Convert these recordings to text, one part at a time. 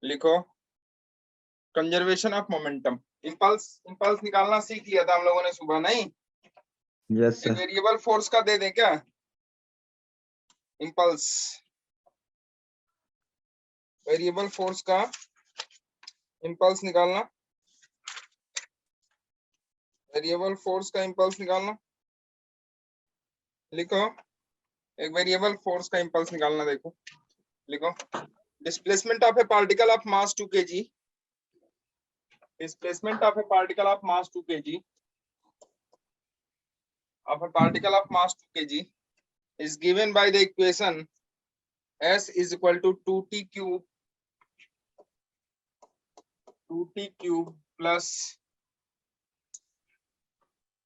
लिखो conservation of momentum. Impulse निकालना सीख लिया था हम लोगों ने सुबह, नहीं? Yes sir. वेरिएबल फोर्स का दे दें क्या? इंपल्स वेरिएबल फोर्स का इंपल्स निकालना, वेरिएबल फोर्स का इंपल्स निकालना। लिखो एक वेरिएबल फोर्स का इंपल्स निकालना। देखो लिखो displacement of A particle of mass 2 kg, displacement of a particle of mass 2 kg, of a particle of mass 2 kg is given by the equation S is equal to 2t cube plus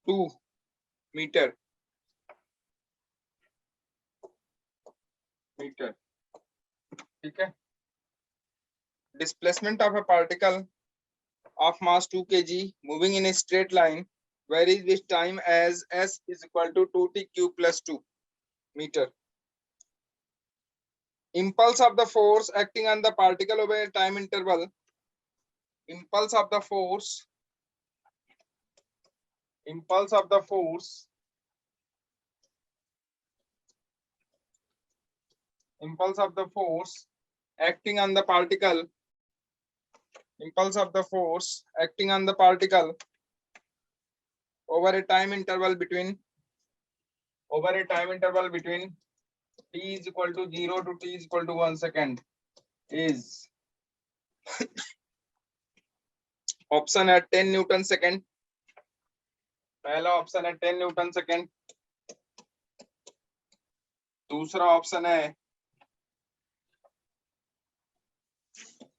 2 meter ठीक है। displacement of a particle of mass 2 kg moving in a straight line varies with time as S is equal to 2t cube plus 2 meter. Impulse of the force acting on the particle over a time interval, impulse of the force acting on the particle, impulse of the force acting on the particle over a time interval between t is equal to 0 to t is equal to 1 second is option है 10 Newton second. पहला option है 10 Newton second, दूसरा option है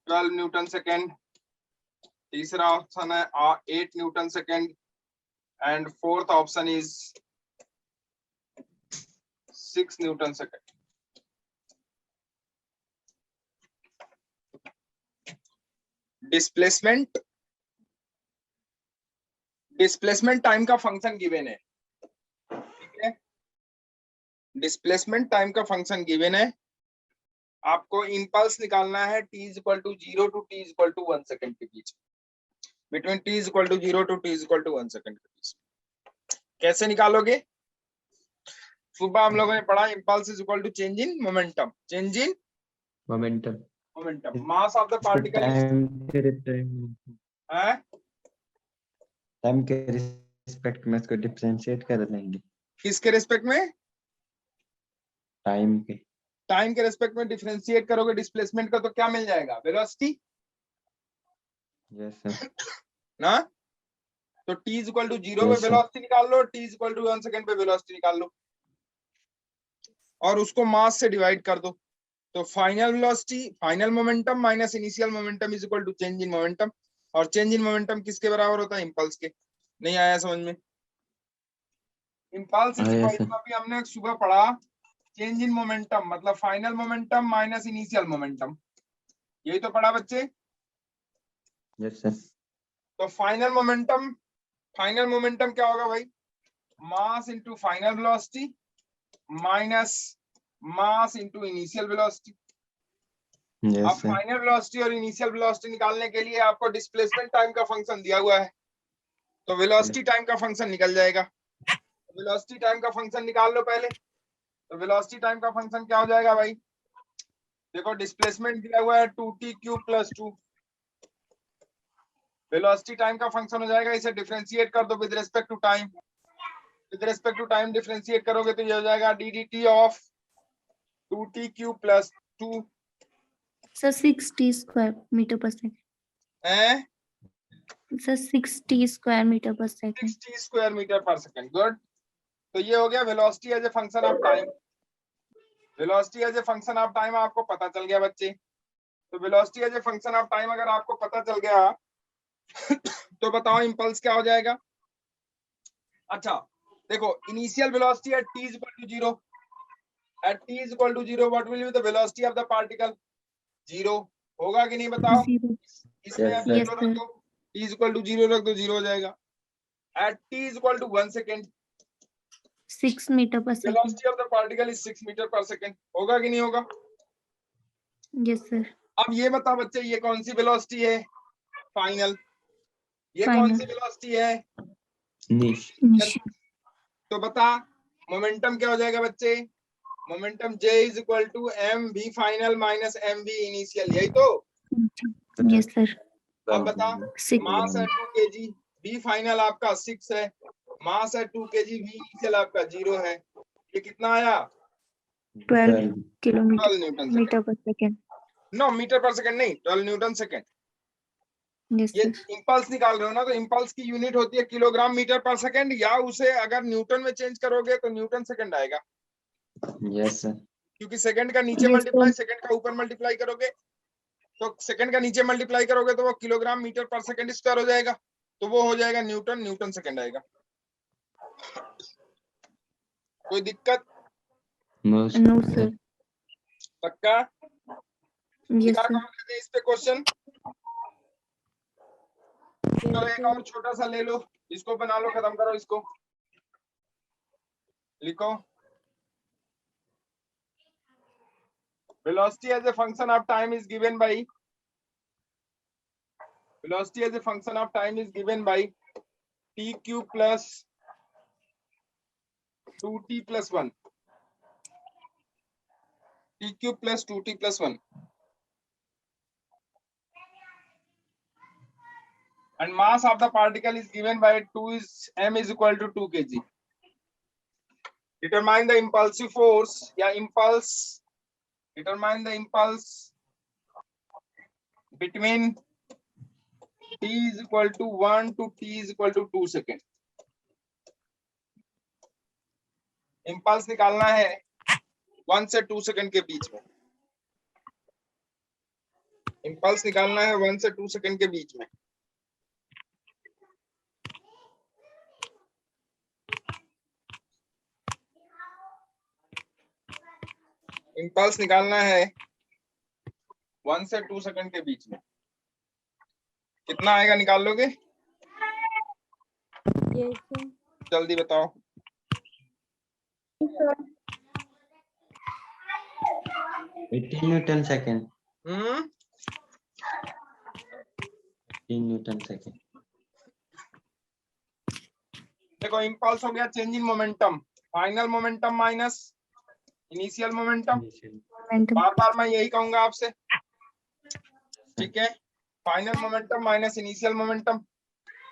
12 Newton second, तीसरा option है 8 newton second and fourth option is 6 newton second. Displacement time का function given है, ठीक है? डिस्प्लेसमेंट टाइम का फंक्शन गिवन है, आपको इंपल्स निकालना है t is equal to 0 to t is equal to 1 second के बीच, between t is equal to 0 to t is equal to 1 second के बीच। कैसे निकालोगे? सुबह हम लोगों ने पढ़ा impulse is equal to change in momentum, change in momentum mass of the particle time के रिस्पेक्ट में इसको डिफरेंशिएट कर लेंगे। किसके रिस्पेक्ट में? टाइम के रिस्पेक्ट में डिफरेंशिएट करोगे डिस्प्लेसमेंट का तो क्या मिल जाएगा? वेलोसिटी। Yes sir. ना तो t इज इक्वल टू 0 पे वेलोसिटी निकाल लो, t is equal to 1 second पे वेलोसिटी निकाल लो और उसको मास से डिवाइड कर दो, तो final velocity, final momentum minus initial momentum is equal to change in momentum. और चेंज इन मोमेंटम किसके बराबर होता है? इंपल्स के। नहीं आया समझ में? इंपल्स इज इक्वल टू, अभी हमने सुबह पढ़ा, चेंज इन मोमेंटम मतलब final momentum minus initial momentum, यही तो पढ़ा बच्चे? Yes sir. तो फाइनल मोमेंटम क्या होगा भाई? Mass into final velocity minus mass into initial velocity. अब फाइनल वेलोसिटी और इनिशियल वेलोसिटी निकालने के लिए आपको डिस्प्लेसमेंट टाइम का फंक्शन दिया हुआ है, तो वेलोसिटी टाइम का फंक्शन निकल जाएगा। वेलोसिटी टाइम का फंक्शन निकाल लो पहले। तो वेलोसिटी टाइम का फंक्शन क्या हो जाएगा भाई? देखो डिस्प्लेसमेंट दिया हुआ है 2t cube plus 2, velocity time का फंक्शन हो जाएगा, इसे डिफरेंशिएट कर दो with respect to time. With respect to time differentiate करोगे तो ये हो जाएगा dt of 2t cube plus 2 sir 6t square metre per second है sir 6t square metre per second 6t square metre per second. Good. तो ये हो गया velocity as a function of time. Velocity as a function of time आपको पता चल गया बच्चे। तो velocity as a function of time अगर आपको पता चल गया तो बताओ इंपल्स क्या हो जाएगा? अच्छा देखो, initial velocity at t is equal to 0, at t is equal to 0 what will be the velocity of the particle? 0 होगा कि नहीं बताओ? इसमें अब 0 रख दो, t इज इक्वल टू 0 रख दो, 0 हो जाएगा। At t is equal to 1 second 6 metre per second, velocity of the particle is 6 metre per second, होगा कि नहीं होगा? Yes sir. अब ये बताओ बच्चे, ये कौन सी वेलोसिटी है? फाइनल। ये कौन Final. सी वेलोसिटी है? Initial. तो बता, मोमेंटम क्या हो जाएगा बच्चे? Momentum J is equal to M V final minus M V initial, यही तो। Yes, sir. अब बता, 6. मास है 2 kg, वी फाइनल आपका 6 है, मास है 2 kg, वी इनिशियल आपका 0 है। ये कितना आया? 12 kilometer 12 newton second. meter per second. No, metre per second नहीं, 12 न्यूटन सेकंड। Yes, ये sir. इंपल्स निकाल रहे हो ना, तो इंपल्स की यूनिट होती है किलोग्राम मीटर पर सेकंड, या उसे अगर न्यूटन में चेंज करोगे तो न्यूटन सेकंड आएगा, यस सर। क्योंकि सेकंड का नीचे Yes, मल्टीप्लाई, sir. सेकंड का ऊपर मल्टीप्लाई करोगे तो सेकंड का नीचे मल्टीप्लाई करोगे तो वो kilogram metre per second square हो जाएगा, तो वो हो जाएगा न्यूटन, न्यूटन सेकंड आएगा। कोई दिक्कत? No No, sir. पक्का? Yes, क्या sir. करोगे इस पे क्वेश्चन? तो एक और छोटा सा ले लो, इसको बना लो, खत्म करो इसको, लिखो velocity as a function of time is given by, velocity as a function of time is given by t cube plus 2t plus 1, t cube plus 2t plus 1, and mass of the particle is given by 2 is m is equal to 2 kg. Determine the impulsive force या impulse, determine the impulse between t is equal to 1 to t is equal to 2 second. impulse निकालना है 1 से 2 second के बीच में, impulse निकालना है 1 से 2 second के बीच में। impulse निकालना है 1 से 2 सेकंड के बीच में, कितना आएगा निकाल लोगे? Yes, sir. जल्दी बताओ। 18 न्यूटन सेकंड। 18 Newton second. देखो, impulse हो गया change in momentum, final momentum minus initial momentum. Momentum. बार बार मैं यही कहूंगा आपसे, ठीक है? Final momentum minus initial momentum.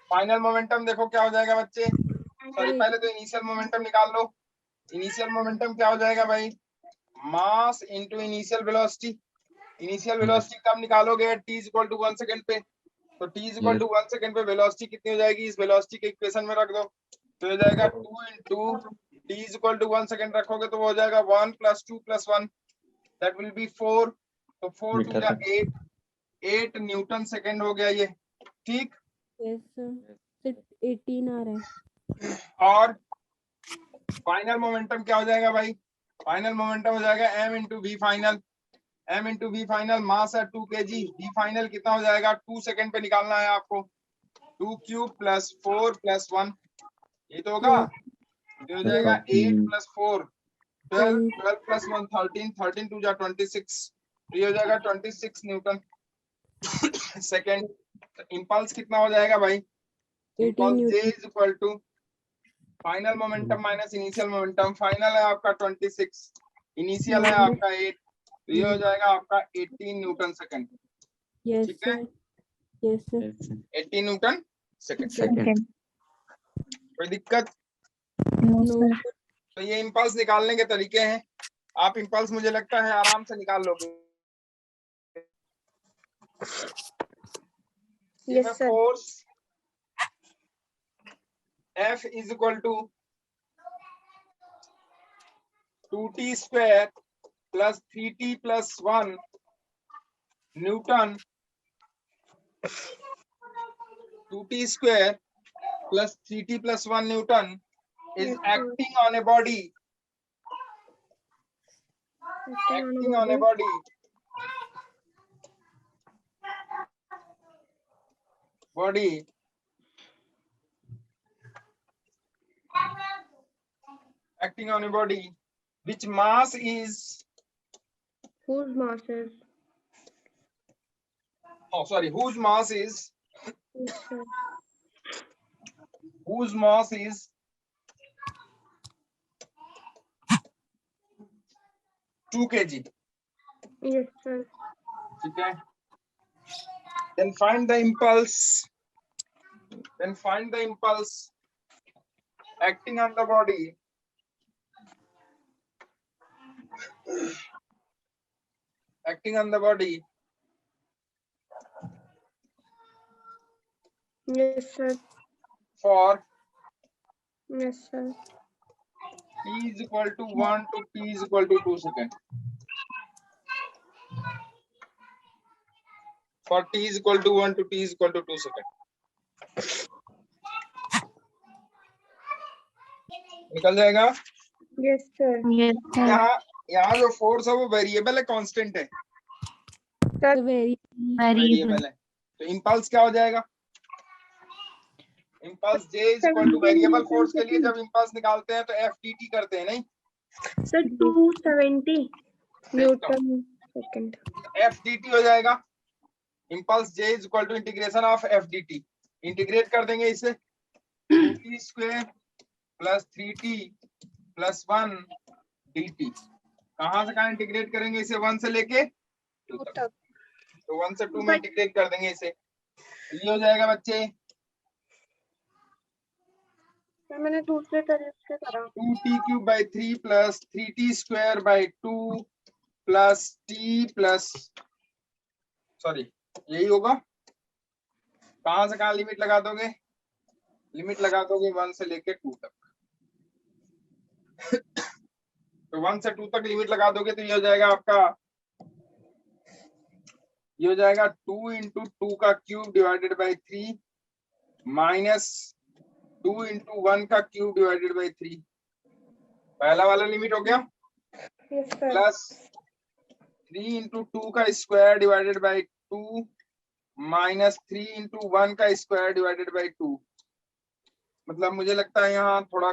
Final momentum देखो क्या हो जाएगा बच्चे, सॉरी पहले तो इनिशियल मोमेंटम निकाल लो। इनिशियल मोमेंटम क्या हो जाएगा भाई? Mass into initial velocity. Initial velocity कब निकालोगे? t is equal to 1 second पे, तो t is equal to 1 second पे वेलोसिटी कितनी हो जाएगी? इस वेलोसिटी के इक्वेशन में रख दो, तो हो जाएगा 2 into t is equal to 1 second रखोगे तो वो हो जाएगा 1 + 2 + 1, दैट विल बी 4, तो 4 2 जा 8, 8 न्यूटन सेकंड हो गया ये, ठीक? Yes, sir. सिर्फ 18 आ रहा है। और फाइनल मोमेंटम क्या हो जाएगा भाई? फाइनल मोमेंटम हो जाएगा m into V final, m into V final, mass है 2 kg, वी फाइनल कितना हो जाएगा? 2 सेकंड पे निकालना है आपको, 2 क्यूब प्लस 4 प्लस 1, ये तो होगा। ये हो जाएगा 8 + 4 12, 12 + 1 13, 13 2 जा 26, तो ये हो जाएगा 26 न्यूटन सेकंड। इंपल्स कितना हो जाएगा भाई? 18 impulse J newton. Is equal to final momentum minus initial momentum. Final है आपका 26, इनिशियल है आपका 8, तो ये हो जाएगा आपका 18 न्यूटन सेकंड, Yes, ठीक है? sir. Yes, sir. 18 Newton second. Second. कोई दिक्कत? No, No, sir. sir. तो ये इंपल्स निकालने के तरीके हैं, आप इंपल्स मुझे लगता है आराम से निकाल लोगे। Yes, sir. Force F is equal to 2t square plus 3t plus 1 newton, 2t square plus 3t plus 1 newton is acting on a body, acting on a body acting on a body which mass is Whose mass is oh sorry, whose mass is Yes, sir. 2 kg. Yes, sir. ठीक है. Then find the impulse. Acting on the body. Acting on the body Yes, sir. for Yes, sir. t is equal to 1 to t is equal to 2 seconds. For t is equal to 1 to t is equal to 2 seconds. निकल जाएगा. Yes, sir. Yes, sir. यहाँ जो force है वो variable है, constant है? Sir, very. Variable. Variable है. तो इम्पल्स क्या हो जाएगा? Impulse j is equal to 17 variable Newton force के लिए second. जब इम्पल्स निकालते हैं तो f dt करते हैं, नहीं? Sir, 270 Newton second. f dt हो जाएगा. Impulse j is equal to integration of f dt. Integrate कर देंगे इसे 2t square plus 3t plus 1 dt. कहां से कहां इंटीग्रेट करेंगे इसे? 1 से लेके 2 तक. तो 1 से 2 में इंटीग्रेट कर देंगे इसे. ये हो जाएगा बच्चे सर, मैंने दूसरे तरीके से करा. 2t cube by 3 plus 3t square by 2 plus t plus sorry यही होगा. कहां से कहां लिमिट लगा दोगे? लिमिट लगा दोगे 1 से लेके 2 तक. तो 1 से 2 तक लिमिट लगा दोगे तो ये हो जाएगा आपका, ये हो जाएगा 2 इंटू 2 का cube divided by 3 minus 2 into 1 का क्यूब डिवाइडेड बाई 3. पहला वाला लिमिट हो गया. Yes, sir. प्लस 3 इंटू 2 का square divided by 2 minus 3 into 1 का स्क्वायर डिवाइडेड बाई 2. मतलब मुझे लगता है यहाँ थोड़ा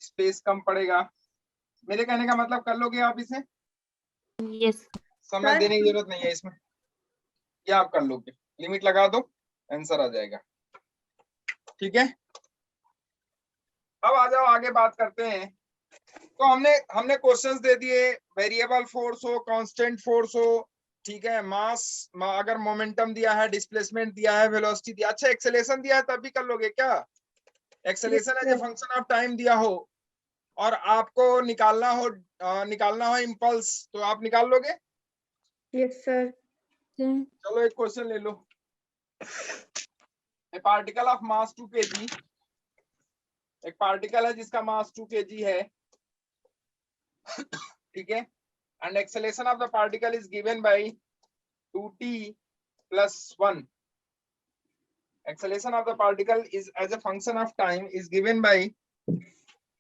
स्पेस कम पड़ेगा. मेरे कहने का मतलब कर लोगे आप इसे? Yes. समय सर? देने की जरूरत नहीं है इसमें, ये आप कर लोगे. लिमिट लगा दो, आंसर आ जाएगा. ठीक है. अब आ जाओ आगे बात करते हैं. तो हमने क्वेश्चंस दे दिए. वेरिएबल फोर्स हो, कांस्टेंट फोर्स हो, ठीक है, मास, अगर मोमेंटम दिया है, डिस्प्लेसमेंट दिया है, वेलोसिटी दिया. अच्छा, एक्सेलेरेशन दिया है तब भी कर लोगे क्या? Acceleration as a function of time दिया हो और आपको निकालना हो इंपल्स, तो आप निकाल लोगे? Yes, sir. चलो एक क्वेश्चन ले लो. A particle of mass 2 kg, एक पार्टिकल है जिसका मास 2 kg है, ठीक है, and acceleration of the particle is given by 2t plus 1. Acceleration of the particle is as a function of time is given by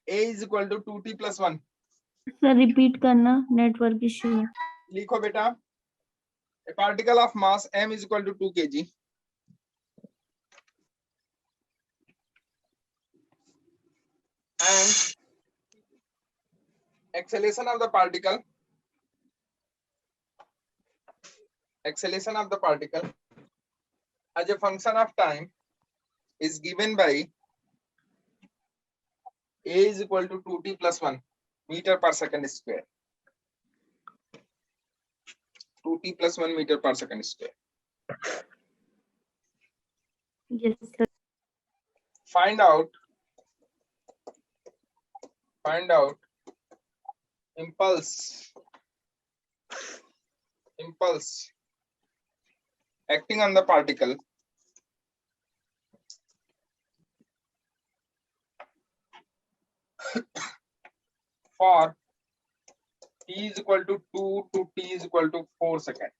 a is equal to 2t plus 1. Sir, repeat करना, network issue है. लिखो बेटा. A particle of mass m is equal to 2 kg and acceleration of the particle as a function of time is given by a is equal to 2t plus 1 meter per second square. 2t plus 1 meter per second square. Yes, sir. Find out impulse acting on the particle for t is equal to 2 to t is equal to 4 seconds.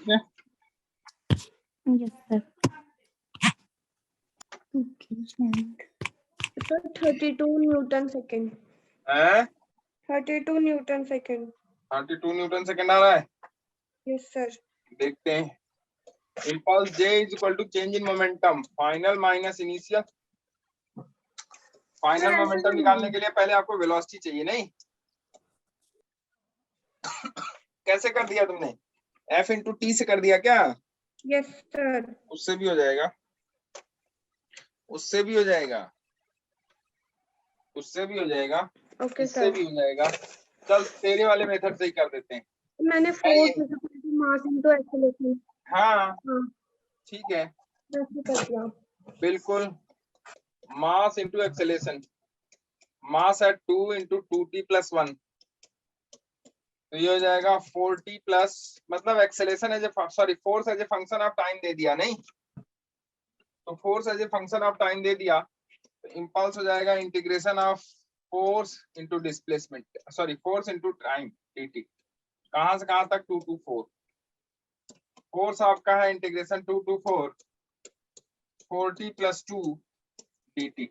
Yeah. Yes, sir. Okay. Sir, 32 Newton second. 32 Newton second. 32 Newton second आ रहा है. Yes, sir. देखते हैं. Impulse J is equal to change in momentum, final minus initial. Final momentum निकालने के लिए पहले आपको velocity चाहिए, नहीं? कैसे कर दिया तुमने? F इंटू टी से कर दिया क्या? Yes sir. उससे भी हो जाएगा, उससे भी हो जाएगा, उससे भी हो जाएगा, ओके इससे सर। भी हो जाएगा। चल तेरे वाले मेथड से ही कर देते हैं। मैंने फोर्स मास इनटू एक्सेलरेशन। हाँ हाँ ठीक है, वैसे कर दिया। बिल्कुल। मास इंटू एक्सेलेरेशन, मास है 2 इंटू 2t प्लस 1, तो ये हो जाएगा 4t प्लस, मतलब acceleration as a sorry force as a function of time दे दिया, नहीं? तो force as a function of time दे दिया, तो इम्पल्स हो जाएगा integration of force into displacement, sorry force into time dt। कहां से कहां तक? 2 to 4। फोर्स आपका है integration 2 to 4, 4t plus 2 dt।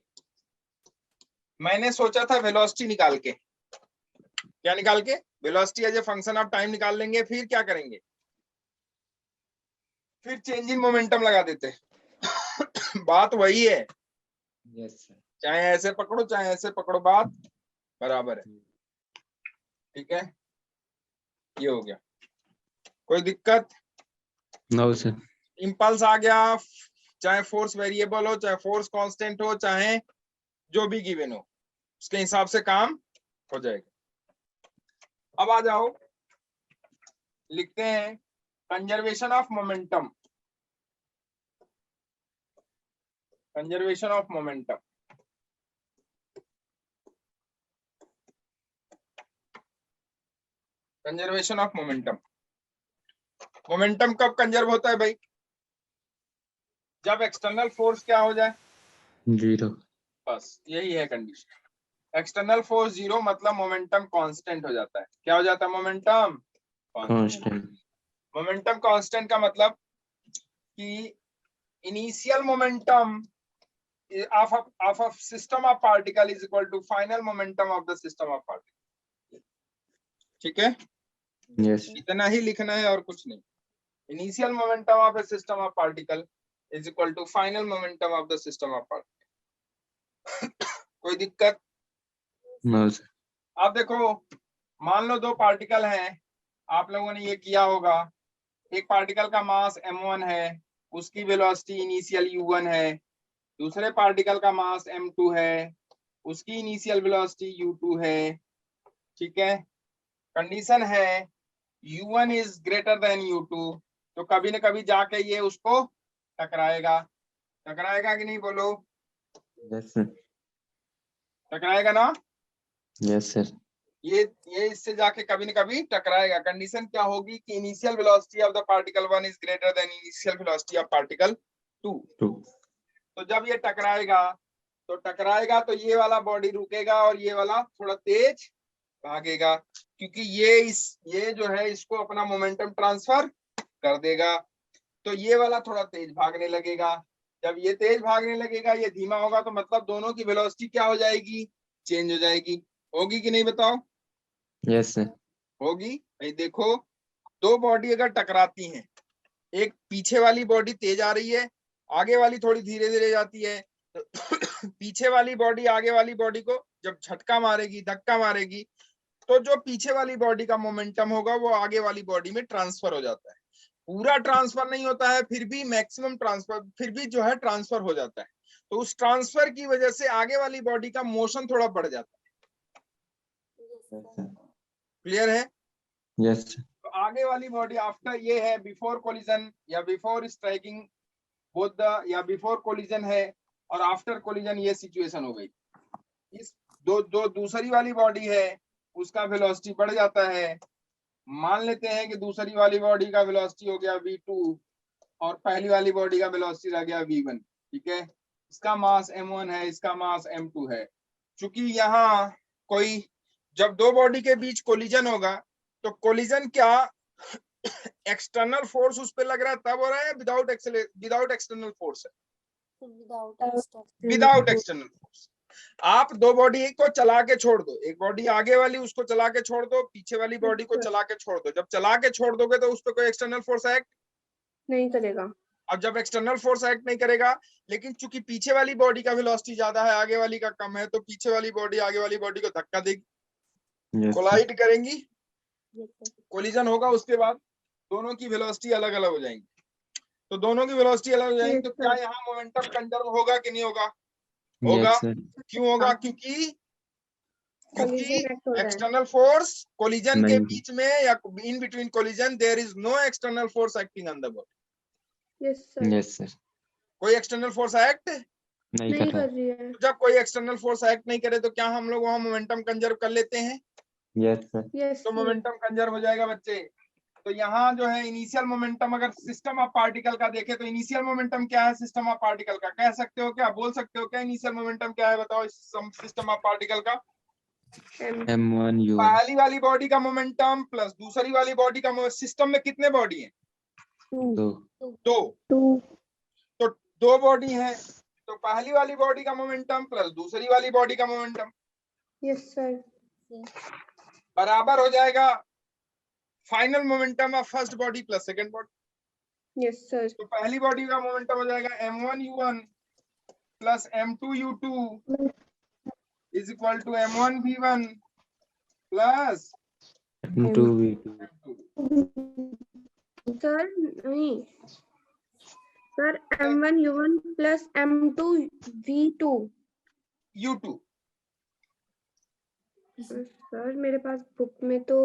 मैंने सोचा था वेलोसिटी निकाल के, क्या निकाल के? Velocity as a function of time निकाल लेंगे, फिर क्या करेंगे? फिर चेंज इन मोमेंटम लगा देते। बात वही है, यस सर। चाहे ऐसे पकड़ो चाहे ऐसे पकड़ो, बात बराबर है। ठीक है, ये हो गया। कोई दिक्कत? No sir. इम्पल्स आ गया, चाहे फोर्स वेरिएबल हो, चाहे फोर्स कांस्टेंट हो, चाहे जो भी गिवन हो, उसके हिसाब से काम हो जाएगा। अब आ जाओ, लिखते हैं conservation of momentum, conservation of momentum. Conservation of momentum, momentum कब कंजर्व होता है भाई? जब एक्सटर्नल फोर्स क्या हो जाए? 0। बस यही है कंडीशन। एक्सटर्नल फोर्स 0 मतलब मोमेंटम कांस्टेंट हो जाता है। क्या हो जाता है? Momentum constant. मोमेंटम कांस्टेंट का मतलब कि initial momentum of a system of particle is equal to final momentum of the system of particle। ठीक है, यस। इतना ही लिखना है और कुछ नहीं। Initial momentum of a system of particle is equal to final momentum of the system of particle. कोई दिक्कत? No sir. आप देखो, मान लो दो पार्टिकल हैं, आप लोगों ने ये किया होगा। एक पार्टिकल का मास m1 है, उसकी वेलोसिटी इनिशियल u1 है। दूसरे पार्टिकल का मास m2 है, उसकी इनिशियल वेलोसिटी u2 है। ठीक है, कंडीशन है u1 is greater than u2, तो कभी न कभी जाके ये उसको टकराएगा। टकराएगा कि नहीं? बोलो, यस सर। टकराएगा ना? Yes sir. ये इससे जाके कभी न कभी टकराएगा। कंडीशन क्या होगी कि initial velocity of the particle 1 is greater than initial velocity of particle 2। तो जब ये टकराएगा तो ये वाला बॉडी रुकेगा और ये वाला थोड़ा तेज भागेगा, क्योंकि ये जो है इसको अपना मोमेंटम ट्रांसफर कर देगा। तो ये वाला थोड़ा तेज भागने लगेगा। जब ये तेज भागने लगेगा, ये धीमा होगा, तो मतलब दोनों की वेलोसिटी क्या हो जाएगी? चेंज हो जाएगी। होगी कि नहीं? बताओ। Yes sir. होगी भाई। देखो, दो बॉडी अगर टकराती हैं, एक पीछे वाली बॉडी तेज आ रही है, आगे वाली थोड़ी धीरे धीरे जाती है, तो पीछे वाली बॉडी आगे वाली बॉडी को जब झटका मारेगी, धक्का मारेगी, तो जो पीछे वाली बॉडी का मोमेंटम होगा वो आगे वाली बॉडी में ट्रांसफर हो जाता है। पूरा ट्रांसफर नहीं होता है, फिर भी मैक्सिमम ट्रांसफर, फिर भी जो है ट्रांसफर हो जाता है। तो उस ट्रांसफर की वजह से आगे वाली बॉडी का मोशन थोड़ा बढ़ जाता है। क्लियर है? Yes sir. तो आगे वाली बॉडी आफ्टर ये है बिफोर कोलिजन या बिफोर स्ट्राइकिंग बोथ द, या बिफोर कोलिजन है और आफ्टर कोलिजन ये सिचुएशन हो गई। इस दो दूसरी वाली बॉडी है, उसका वेलोसिटी बढ़ जाता है। मान लेते हैं कि दूसरी वाली बॉडी का वेलोसिटी हो गया v2 और पहली वाली बॉडी का वेलोसिटी रह गया v1। ठीक है, इसका मास m1 है, इसका मास m2 है। चूंकि यहाँ कोई, जब दो बॉडी के बीच कोलिजन होगा तो कोलिजन क्या एक्सटर्नल फोर्स उस पर लग रहा है तब हो रहा है, विदाउट एक्सटर्नल फोर्स है? Without external force. आप दो बॉडी को चला के छोड़ दो, एक बॉडी आगे वाली उसको चला के छोड़ दो, पीछे वाली बॉडी को चला के छोड़ दो। जब चला के छोड़ दोगे तो उस पर कोई एक्सटर्नल फोर्स एक्ट नहीं करेगा। अब जब एक्सटर्नल फोर्स एक्ट नहीं करेगा, लेकिन चूंकि पीछे वाली बॉडी का वेलोसिटी ज्यादा है, आगे वाली का कम है, तो पीछे वाली बॉडी आगे वाली बॉडी को धक्का देगी, Yes, sir. कोलाइड करेंगी, Yes, sir. कोलिजन होगा, उसके बाद दोनों की वेलोसिटी अलग अलग हो जाएंगी। तो दोनों की वेलोसिटी अलग हो जाएंगी, तो क्या यहाँ मोमेंटम कंजर्व होगा कि नहीं होगा? होगा। Yes, sir. क्यों होगा? क्योंकि Collision act हो रहा है। एक्सटर्नल फोर्स कोलिजन के नहीं। बीच में या in between collision there is no external force acting on the body. Yes, sir. Yes, sir. कोई एक्सटर्नल फोर्स एक्ट, नहीं नहीं कर रहा। कर रही है। जब कोई एक्सटर्नल फोर्स एक्ट नहीं करे तो क्या हम लोग वहां मोमेंटम कंजर्व कर लेते हैं? Yes, sir. Yes, तो sir. मोमेंटम कंजर्व हो जाएगा बच्चे। तो यहाँ जो है इनिशियल मोमेंटम, अगर सिस्टम ऑफ पार्टिकल का देखें तो इनिशियल मोमेंटम क्या है सिस्टम ऑफ पार्टिकल का? कह सकते हो क्या, बोल सकते हो क्या इनिशियल मोमेंटम क्या है? बताओ सिस्टम ऑफ पार्टिकल का। M1 U1 पहली वाली बॉडी का मोमेंटम प्लस दूसरी वाली बॉडी का सिस्टम में कितने बॉडी है? 2 दो। 2. तो दो बॉडी है, तो पहली वाली बॉडी का मोमेंटम प्लस दूसरी वाली बॉडी का मोमेंटम Yes, sir. बराबर हो जाएगा final momentum of first body plus second body. Yes, sir. तो पहली बॉडी का मोमेंटम हो जाएगा m1u1 plus m2u2 is equal to m1v1 plus M2 V2 Sir, नहीं. Sir, M1 U1 plus M2 V2. u2। Sir मेरे पास book में तो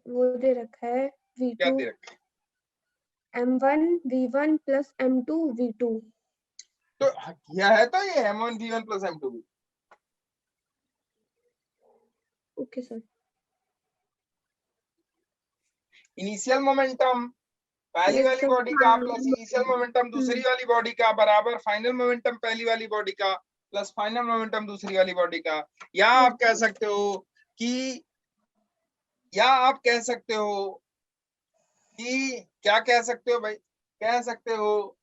वो दे रखा है क्या V2 दे रखा है? M1 V1 plus M2 V2. तो किया है तो ये m1v1 plus m2v। Okay sir. Initial momentum पहली Yes, वाली sir. बॉडी का प्लस इनिशियल मोमेंटम दूसरी वाली बॉडी का बराबर फाइनल मोमेंटम पहली वाली बॉडी का प्लस फाइनल मोमेंटम दूसरी वाली बॉडी का। या आप कह सकते हो कि क्या कह सकते हो भाई? कह सकते हो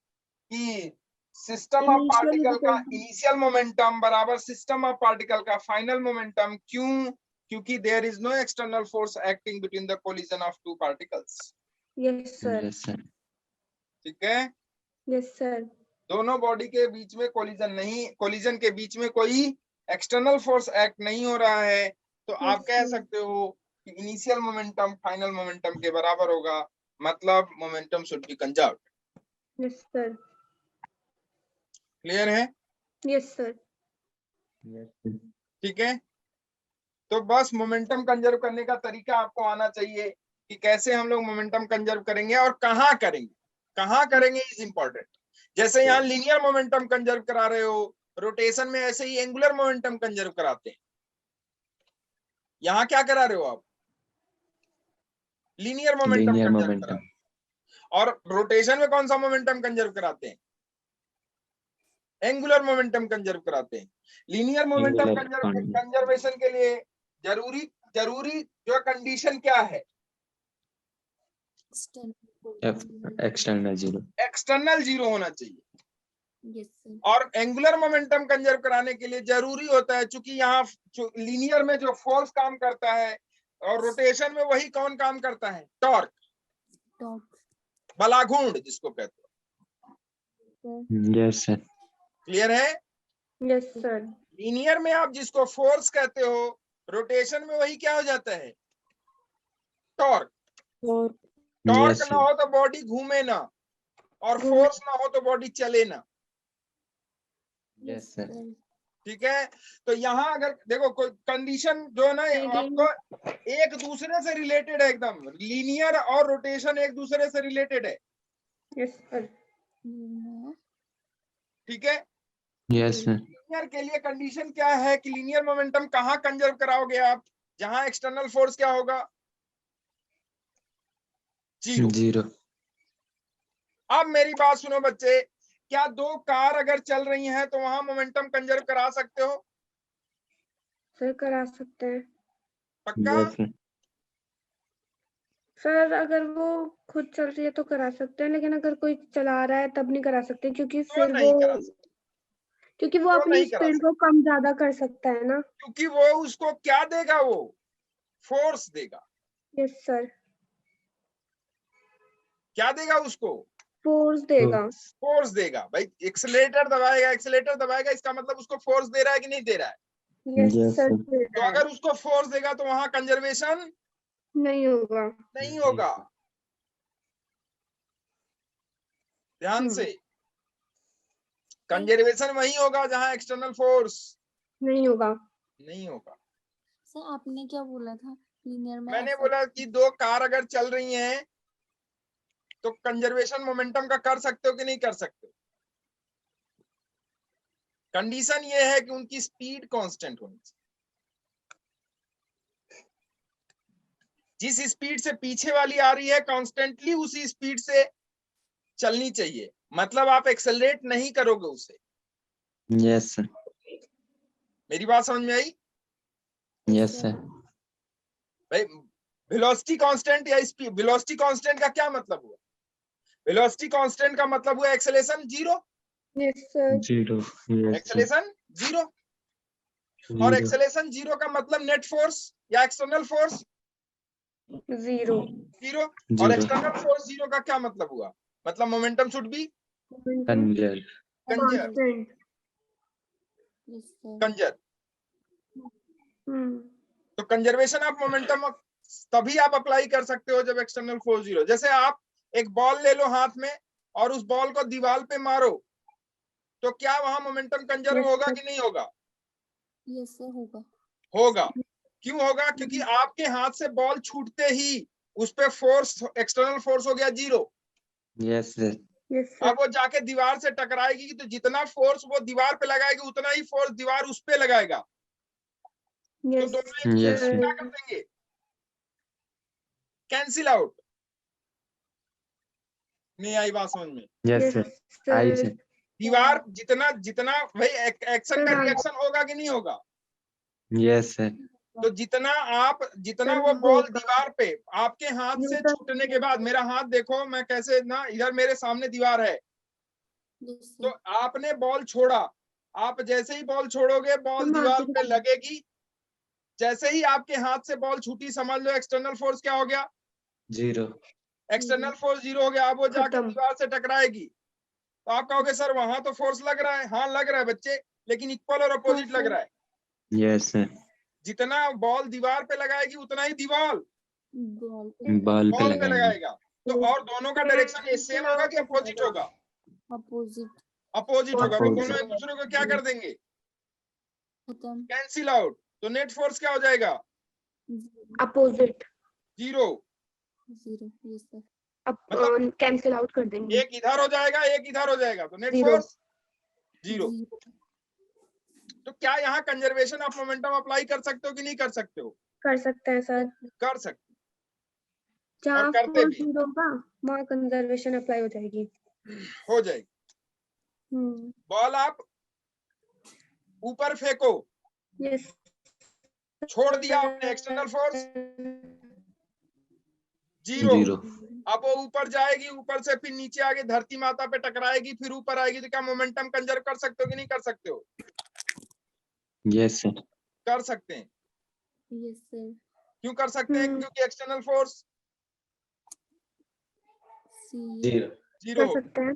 कि सिस्टम ऑफ Initial पार्टिकल का equal to- इनिशियल मोमेंटम बराबर सिस्टम ऑफ पार्टिकल का फाइनल मोमेंटम। क्यों? क्योंकि there is no external force acting between the collision of two particles. Yes, sir. Yes, sir. ठीक है, Yes, sir. दोनों body के बीच में कोलिजन के बीच में कोई एक्सटर्नल फोर्स एक्ट नहीं हो रहा है, तो आप Yes, कह sir. सकते हो कि इनिशियल मोमेंटम फाइनल मोमेंटम के बराबर होगा, मतलब momentum should B conserved. Yes, sir. Clear है? Yes, sir. Yes, sir. ठीक है, तो बस मोमेंटम कंजर्व करने का तरीका आपको आना चाहिए कि कैसे हम लोग मोमेंटम कंजर्व करेंगे और कहाँ करेंगे इज इंपॉर्टेंट। जैसे यहाँ लीनियर मोमेंटम कंजर्व करा रहे हो, रोटेशन में ऐसे ही एंगुलर मोमेंटम कंजर्व कराते हैं। यहाँ क्या करा रहे हो आप? Linear momentum Linear conserve momentum. करा रहे हो। और रोटेशन में कौन सा मोमेंटम कंजर्व कराते हैं? एंगुलर मोमेंटम कंजर्व कराते हैं। लीनियर मोमेंटम Angular कंजर्वेशन के लिए जरूरी जो कंडीशन क्या है? External 0. एक्सटर्नल जीरो होना चाहिए। Yes, sir. और एंगुलर मोमेंटम कंजर्व कराने के लिए जरूरी होता है, चूंकि यहाँ लीनियर में जो फोर्स काम करता है और रोटेशन में वही कौन काम करता है? Torque, Torque. बलाघूर्ण जिसको कहते हैं। Yes, sir. क्लियर है? Yes, sir. लीनियर में आप जिसको फोर्स कहते हो, रोटेशन में वही क्या हो जाता है? टॉर्क। और टॉर्क Yes, ना हो तो बॉडी घूमे ना, और फोर्स ना हो तो बॉडी चले ना। Yes, sir. ठीक है, तो यहाँ अगर देखो कोई कंडीशन जो है ना, आपको एक दूसरे से रिलेटेड है, एकदम लीनियर और रोटेशन एक दूसरे से रिलेटेड है। yes, sir. ठीक है, Yes, sir. लीनियर के लिए कंडीशन क्या है कि लीनियर मोमेंटम कहाँ कंजर्व कराओगे आप? जहां एक्सटर्नल फोर्स क्या होगा? जीरो। 0. अब मेरी बात सुनो बच्चे, क्या दो कार अगर चल रही हैं तो वहां मोमेंटम कंजर्व करा सकते हो? सर करा सकते हैं. पक्का? Yes, sir. सर अगर वो खुद चल रही है तो करा सकते हैं, लेकिन अगर कोई चला रहा है तब नहीं करा सकते, क्योंकि तो फिर नहीं वो करा सकते, तो अपनी नहीं करा स्पीड को कम ज्यादा कर सकता है ना. क्योंकि वो उसको क्या देगा? वो फोर्स देगा। Yes sir. क्या देगा उसको? फोर्स देगा। फोर्स देगा भाई, एक्सेलेरेटर दबाएगा इसका मतलब उसको फोर्स दे रहा है कि नहीं दे रहा है? Yes Yes, sir, sir. तो अगर उसको फोर्स देगा तो वहां कंजर्वेशन नहीं होगा। नहीं होगा। ध्यान से, कंजर्वेशन वही होगा जहां एक्सटर्नल फोर्स नहीं होगा। नहीं होगा। सर आपने क्या बोला था लीनियर में? मैंने ऐसा- बोला कि दो कार अगर चल रही हैं तो कंजर्वेशन मोमेंटम का कर सकते हो कि नहीं कर सकते? कंडीशन ये है कि उनकी स्पीड कांस्टेंट होनी चाहिए। जिस स्पीड से पीछे वाली आ रही है कांस्टेंटली उसी स्पीड से चलनी चाहिए, मतलब आप एक्सेलरेट नहीं करोगे उसे। Yes, sir. मेरी बात समझ में आई? Yes, sir. भाई वेलोसिटी कांस्टेंट या स्पीड, वेलोसिटी कांस्टेंट का क्या मतलब हुआ? वेलोसिटी कांस्टेंट का मतलब हुआ acceleration zero. Yes sir. 0. Yes, sir. Acceleration zero, और 0. एक्सेलेरेशन जीरो का मतलब नेट फोर्स या एक्सटर्नल फोर्स जीरो। जीरो, और 0. एक्सटर्नल फोर्स जीरो का क्या मतलब हुआ? मतलब momentum should be Conjure. Conserve. Constant. Yes, sir. Conserve. Hmm. तो कंजर्वेशन ऑफ मोमेंटम तभी आप अप्लाई कर सकते हो जब एक्सटर्नल फोर्स जीरो। जैसे आप एक बॉल ले लो हाथ में और उस बॉल को दीवार पे मारो, तो क्या वहां मोमेंटम कंजर्व Yes, होगा sir. कि नहीं होगा? Yes, sir होगा। होगा। क्यों होगा? क्योंकि आपके हाथ से बॉल छूटते ही उस पे फोर्स, एक्सटर्नल फोर्स हो गया zero. Yes, sir. Yes, sir. अब वो जाके दीवार से टकराएगी तो जितना फोर्स वो दीवार पे लगाएगी उतना ही फोर्स दीवार उस पे लगाएगा। तो Yes, दोनों एक दूसरे Yes, को sir. क्या कर देंगे? Cancel out. नहीं आई बात समझ में? Yes, yes, sir. sir. I, sir. दीवार जितना जितना भाई एक्शन का Sir, रिएक्शन होगा कि नहीं होगा? Yes, sir. तो जितना Sir, वो बॉल होगा। दीवार पे आपके हाथ से न्यूटन छूटने के बाद, मेरा हाथ देखो मैं कैसे ना, इधर मेरे सामने दीवार है, Yes, तो sir. आपने बॉल छोड़ा, आप जैसे ही बॉल छोड़ोगे बॉल हम दीवार आगे पे लगेगी। जैसे ही आपके हाथ से बॉल छूटी समझ लो एक्सटर्नल फोर्स क्या हो गया? 0. एक्सटर्नल फोर्स जीरो हो गया। अब वो जाके खत्म। दीवार से टकराएगी तो आप कहोगे सर वहां तो फोर्स लग रहा है। हाँ लग रहा है बच्चे, लेकिन इक्वल और अपोजिट लग रहा है। Yes, sir. जितना बॉल दीवार पे लगाएगी उतना ही दीवार बॉल पे बॉल पे बॉल पे लगाएंगे। लगाएगा। तो और दोनों का डायरेक्शन सेम होगा कि अपोजिट होगा? अपोजिट अपोजिट होगा। वो Opposite. दोनों एक दूसरे को क्या कर देंगे? खत्म। Cancel out. तो नेट फोर्स क्या हो जाएगा? Opposite. Zero. Zero. Yes sir. अब कैंसिल आउट कर देंगे। एक इधर हो जाएगा एक इधर हो जाएगा, तो नेट Zero. Force zero. तो क्या यहाँ कंजर्वेशन ऑफ मोमेंटम अप्लाई कर सकते हो कि नहीं कर सकते हो? कर सकते हैं सर। कर सकते जहाँ और करते फोर्स भी। जीरो होगा वहाँ कंजर्वेशन अप्लाई हो जाएगी। हो जाएगी। बॉल आप ऊपर फेंको, यस। छोड़ दिया आपने, एक्सटर्नल फोर्स जीरो। 0. अब वो ऊपर जाएगी, ऊपर से फिर नीचे आगे धरती माता पे टकराएगी, फिर ऊपर आएगी, तो क्या मोमेंटम कंजर्व कर सकते हो कि नहीं कर सकते हो? Yes, sir. कर सकते हैं। Yes sir. क्यों कर सकते हैं? क्योंकि एक्सटर्नल फोर्स सी 0. जीरो। कर सकते हैं।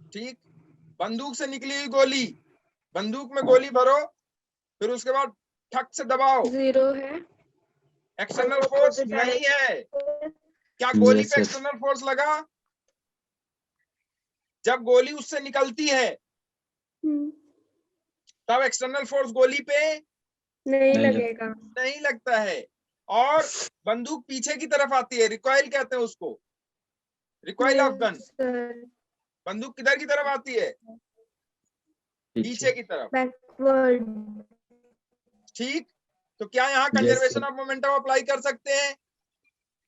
ठीक। बंदूक से निकली हुई गोली, बंदूक में गोली भरो, फिर उसके बाद ठक से दबाओ, जीरो है। एक्सटर्नल फोर्स Opposite नहीं है। क्या Yes, गोली पे sir. एक्सटर्नल फोर्स लगा? जब गोली उससे निकलती है तब एक्सटर्नल फोर्स गोली पे नहीं नहीं लगेगा। नहीं लगता है। और बंदूक पीछे की तरफ आती है, रिकॉइल कहते हैं उसको, रिकॉइल ऑफ गन। सर बंदूक किधर की तरफ आती है? पीछे की तरफ। बैकवर्ड। ठीक। तो क्या यहाँ Yes, conservation sir. Of momentum apply कर सकते हैं?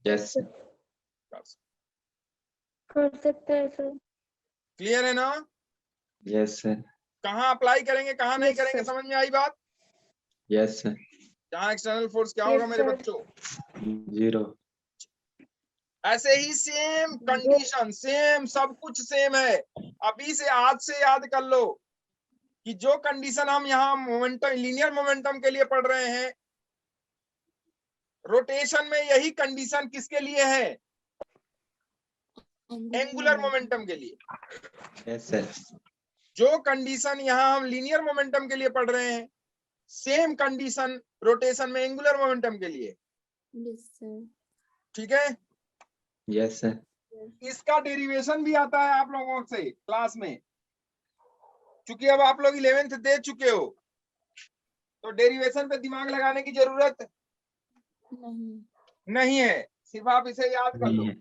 Yes, sir. कर सकते हैं सर। क्लियर है ना? Yes, sir. कहाँ अप्लाई करेंगे कहाँ नहीं Yes, करेंगे, sir. समझ में आई बात? Yes, sir. जहाँ एक्सटर्नल फोर्स क्या Yes, होगा मेरे sir. बच्चों? 0. ऐसे ही सेम कंडीशन, सेम सब कुछ सेम है। अभी से आज से याद कर लो कि जो कंडीशन हम यहाँ मोमेंटम, लीनियर मोमेंटम के लिए पढ़ रहे हैं, रोटेशन में यही कंडीशन किसके लिए है? एंगुलर मोमेंटम के लिए। Yes sir. जो कंडीशन यहाँ हम लीनियर मोमेंटम के लिए पढ़ रहे हैं, सेम कंडीशन रोटेशन में एंगुलर मोमेंटम के लिए। Yes sir. ठीक है, यस सर। इसका डेरिवेशन भी आता है आप लोगों से क्लास में, क्योंकि अब आप लोग 11th दे चुके हो, तो डेरिवेशन पे दिमाग लगाने की जरूरत नहीं है, सिर्फ आप इसे याद कर लो।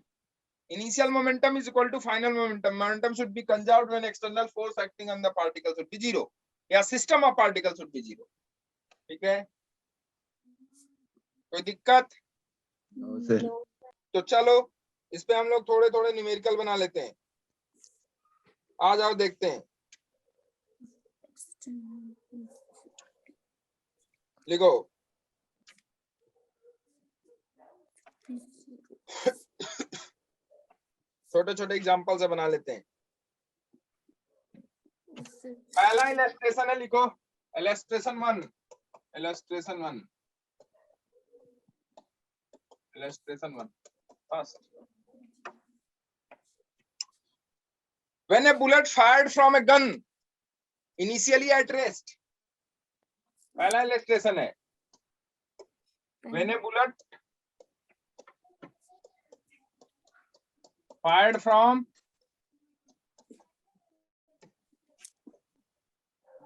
Initial momentum is equal to final momentum. Momentum should be conserved when external force acting on the particle should be zero, या system of particles should be zero. ठीक है, कोई दिक्कत? No sir. तो चलो इस पे हम लोग थोड़े थोड़े न्यूमेरिकल बना लेते हैं। आ जाओ देखते हैं, लिखो। छोटे छोटे एग्जांपल से बना लेते हैं। पहला इलस्ट्रेशन है, लिखो illustration 1। Illustration 1, illustration 1 first. When a bullet fired from a gun initially at rest, पहला इलस्ट्रेशन है। When a bullet fired from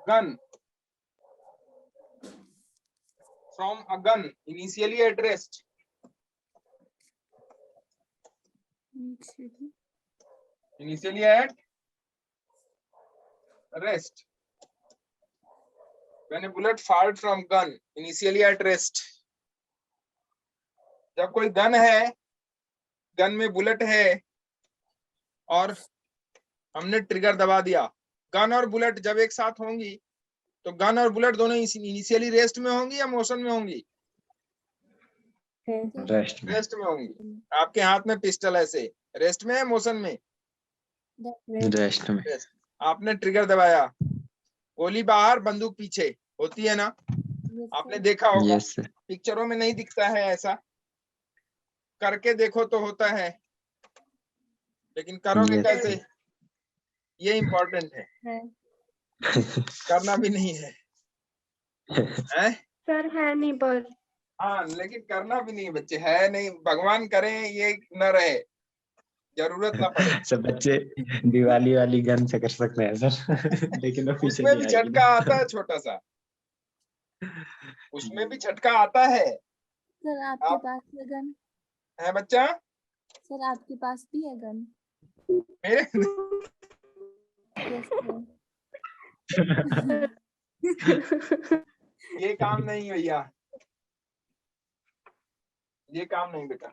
gun, from a gun initially at rest, initially at rest. When a bullet fired from gun initially at rest, जब कोई gun है, gun में bullet है और हमने trigger दबा दिया, गन और बुलेट जब एक साथ होंगी तो गन और बुलेट दोनों इनिशियली रेस्ट में होंगी या मोशन में होंगी? रेस्ट में होंगी। आपके हाथ में पिस्टल ऐसे रेस्ट में है, मोशन में? रेस्ट में। आपने ट्रिगर दबाया, गोली बाहर बंदूक पीछे, होती है ना? आपने देखा होगा। Yes sir. पिक्चरों में नहीं दिखता है ऐसा, करके देखो तो होता है, लेकिन करोगे Yes, कैसे, sir. ये इम्पोर्टेंट है। करना भी नहीं है, हैं? सर है नहीं पर। हाँ, लेकिन करना भी नहीं बच्चे, है नहीं, भगवान करे ये न रहे, जरूरत ना पड़े। सब बच्चे दिवाली वाली गन से कर सकते हैं सर, लेकिन वो पीछे उसमें नहीं भी आएगी झटका ना। आता है छोटा सा, उसमें भी झटका आता है। सर आपके पास है गन? है बच्चा? सर आपके पास भी है गन? मेरे यस सर। ये काम नहीं भैया, ये काम नहीं बेटा,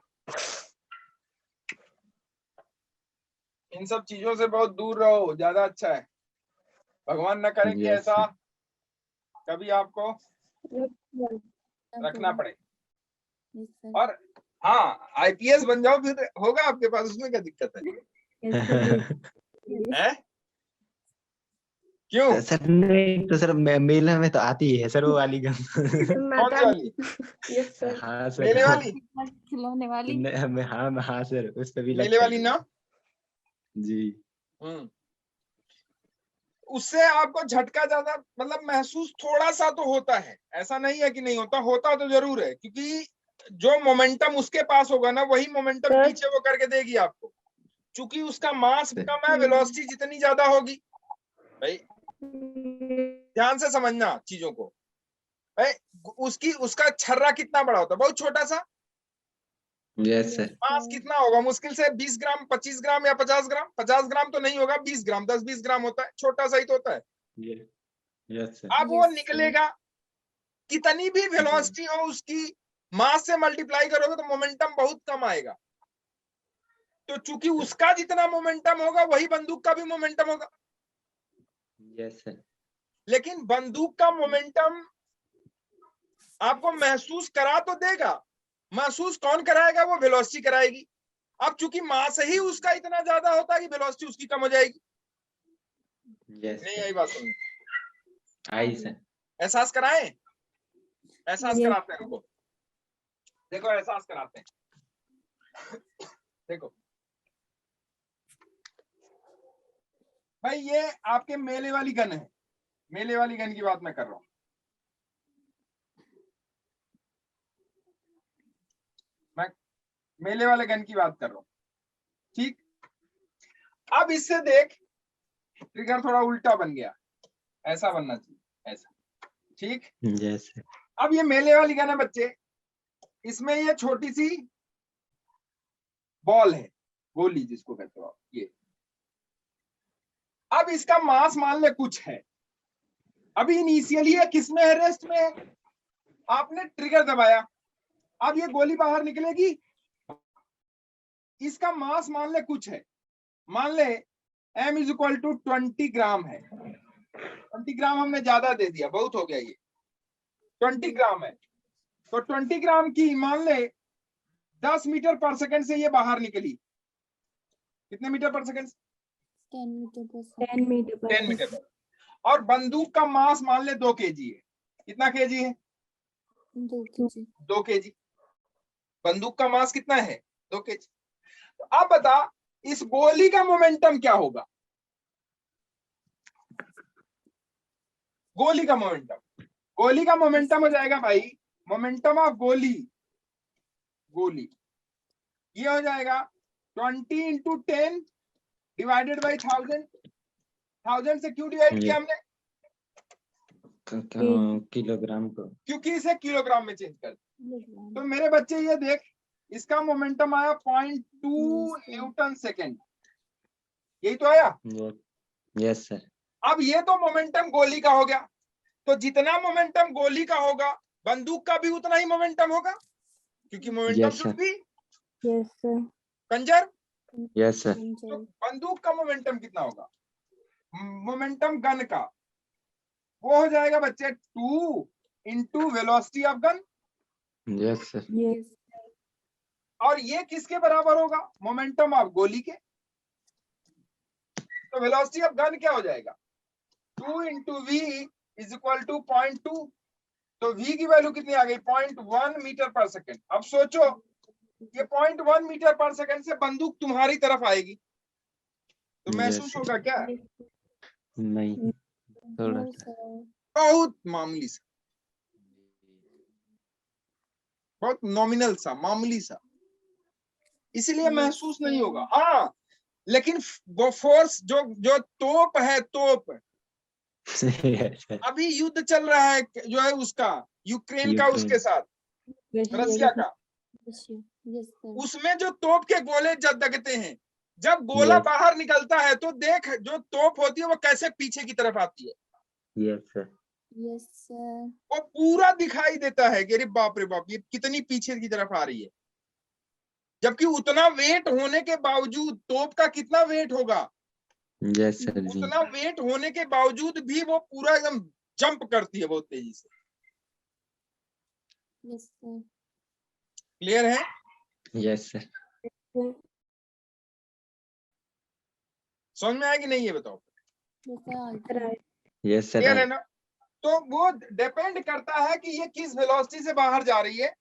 इन सब चीजों से बहुत दूर रहो, ज्यादा अच्छा है। भगवान न करे कि Yes, ऐसा sir. कभी आपको रखना पड़े। Yes sir. और हाँ, आईपीएस बन जाओ फिर होगा आपके पास, उसमें क्या दिक्कत है? क्यों? सर नहीं तो सर मेले में तो आती है सर वो वाली गन। कौन सी वाली? Yes sir. हाँ सर। मेले वाली? खिलौने वाली? हाँ सर, उस पे भी मेले लगता वाली है। ना? जी। उससे आपको झटका ज्यादा मतलब महसूस थोड़ा सा तो होता है, ऐसा नहीं है कि नहीं होता, होता तो जरूर है, क्योंकि जो मोमेंटम उसके पास होगा ना, वही मोमेंटम सर। पीछे वो करके देगी आपको, क्योंकि उसका मास कम है, वेलोसिटी जितनी ज्यादा होगी। भाई ध्यान से समझना चीजों को। भाई उसका छर्रा कितना बड़ा होता है? बहुत छोटा सा। Yes sir. मास कितना होगा? मुश्किल से 20 ग्राम, 25 ग्राम या 50 ग्राम। 50 ग्राम तो नहीं होगा, 20 ग्राम, 10-20 ग्राम होता है, छोटा सा ही तो होता है। Yes sir. अब वो निकलेगा, कितनी भी वेलोसिटी हो उसकी, मास से मल्टीप्लाई करोगे तो मोमेंटम बहुत कम आएगा। तो चूंकि उसका जितना मोमेंटम होगा वही बंदूक का भी मोमेंटम होगा। Yes sir. लेकिन बंदूक का मोमेंटम आपको महसूस करा तो देगा, महसूस कौन कराएगा? वो वेलोसिटी कराएगी। अब चूंकि मास ही उसका इतना ज्यादा होता है कि वेलोसिटी उसकी कम हो जाएगी। यस नहीं सर। आई बात समझ? आई सर। एहसास कराएं? एहसास कराते हैं उनको, देखो एहसास कराते हैं। देखो भाई ये आपके मेले वाली गन है, मेले वाली गन की बात मैं कर रहा हूं। मैं मेले वाले गन की बात कर रहा हूं, ठीक। अब इससे देख, ट्रिगर थोड़ा उल्टा बन गया, ऐसा बनना चाहिए, ऐसा, ठीक। Yes sir. अब ये मेले वाली गन है बच्चे, इसमें ये छोटी सी बॉल है, गोली जिसको कहते हो आप, ये। अब इसका मास मान ले कुछ है, अभी इनिशियली है किसमें है, रेस्ट में है, आपने ट्रिगर दबाया, अब ये गोली बाहर निकलेगी, इसका मास मान ले कुछ है, मान ले m इज इक्वल टू 20 ग्राम है, 20 ग्राम हमने ज्यादा दे दिया, बहुत हो गया ये, 20 ग्राम है, तो 20 ग्राम की मान ले 10 मीटर पर सेकंड से ये बाहर निकली, कितने मीटर पर सेकंड, 10 मीटर पर 10 मीटर 10 मीटर पर, और बंदूक का मास मान ले 2 kg है, कितना kg है, 2 kg। 2 kg, बंदूक का मास कितना है, 2 kg। तो अब बता इस गोली का मोमेंटम क्या होगा, गोली का मोमेंटम, गोली का मोमेंटम हो जाएगा भाई, मोमेंटम ऑफ गोली, गोली ये हो जाएगा 20 इंटू 10 डिवाइडेड बाई 1000, 1000 से क्यों डिवाइड किया हमने, किलोग्राम को, क्योंकि इसे किलोग्राम में चेंज कर। तो मेरे बच्चे ये देख, इसका मोमेंटम आया 0.2 न्यूटन सेकेंड, यही तो आया। Yes sir. अब ये तो मोमेंटम गोली का हो गया, तो जितना मोमेंटम गोली का होगा बंदूक का भी उतना ही मोमेंटम होगा, क्योंकि momentum Yes, should sir. Be yes sir conserve. Yes sir. तो बंदूक का मोमेंटम कितना होगा, मोमेंटम गन का वो हो जाएगा बच्चे 2 into velocity of gun, yes sir. Yes और ये किसके बराबर होगा, मोमेंटम ऑफ गोली के। तो वेलोसिटी ऑफ गन क्या हो जाएगा, 2 into V is equal to 0.2, तो v की वैल्यू कितनी आ गई, 0.1 मीटर पर सेकंड। अब सोचो ये 0.1 मीटर पर सेकंड से बंदूक तुम्हारी तरफ आएगी, तो महसूस Yes. होगा क्या, नहीं, थोड़ा सा। बहुत मामूली सा, बहुत नॉमिनल सा, मामूली सा, इसीलिए महसूस नहीं होगा। हाँ लेकिन वो फोर्स जो जो तोप है, तोप Yes, sir. अभी युद्ध चल रहा है जो है उसका, यूक्रेन का, उसके साथ रसिया का, उसमें जो तोप के गोले दगते हैं, जब गोला Yes. बाहर निकलता है तो देख जो तोप होती है वो कैसे पीछे की तरफ आती है, Yes, sir. Yes sir. वो पूरा दिखाई देता है कि अरे बाप रे बाप ये कितनी पीछे की तरफ आ रही है, जबकि उतना वेट होने के बावजूद, तोप का कितना वेट होगा, Yes, sir जी। उतना वेट होने के बावजूद भी वो पूरा एकदम जंप करती है बहुत तेजी से। Yes sir. क्लियर है, Yes, sir. समझ में आया कि नहीं ये बताओ, Yes, sir. क्लियर है ना। तो वो डिपेंड करता है कि ये किस वेलोसिटी से बाहर जा रही है,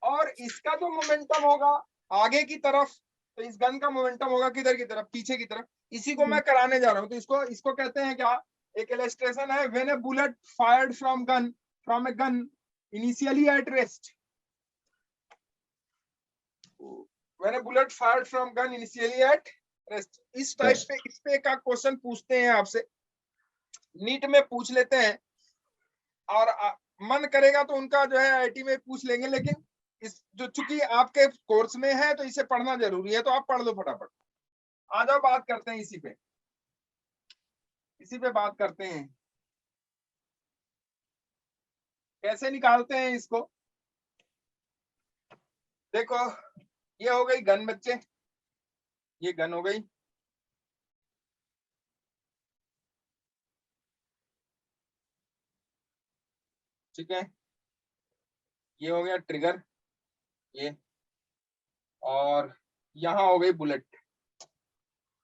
और इसका जो मोमेंटम होगा आगे की तरफ, तो इस गन का मोमेंटम होगा किधर की तरफ, पीछे की तरफ। इसी को मैं कराने जा रहा हूं, तो इसको इसको कहते हैं क्या, एक इलस्ट्रेशन है, when a bullet fired from a gun initially at rest, when a bullet fired from gun initially at rest, इस टाइप पे इस पे का क्वेश्चन पूछते हैं आपसे, नीट में पूछ लेते हैं, और मन करेगा तो उनका जो है आईटी में पूछ लेंगे, लेकिन इस जो चूंकि आपके कोर्स में है तो इसे पढ़ना जरूरी है, तो आप पढ़ लो फटाफट। आ जाओ बात करते हैं इसी पे बात करते हैं, कैसे निकालते हैं इसको। देखो ये हो गई गन बच्चे, ये गन हो गई, ठीक है, ये हो गया ट्रिगर, ये, और यहाँ हो गई बुलेट,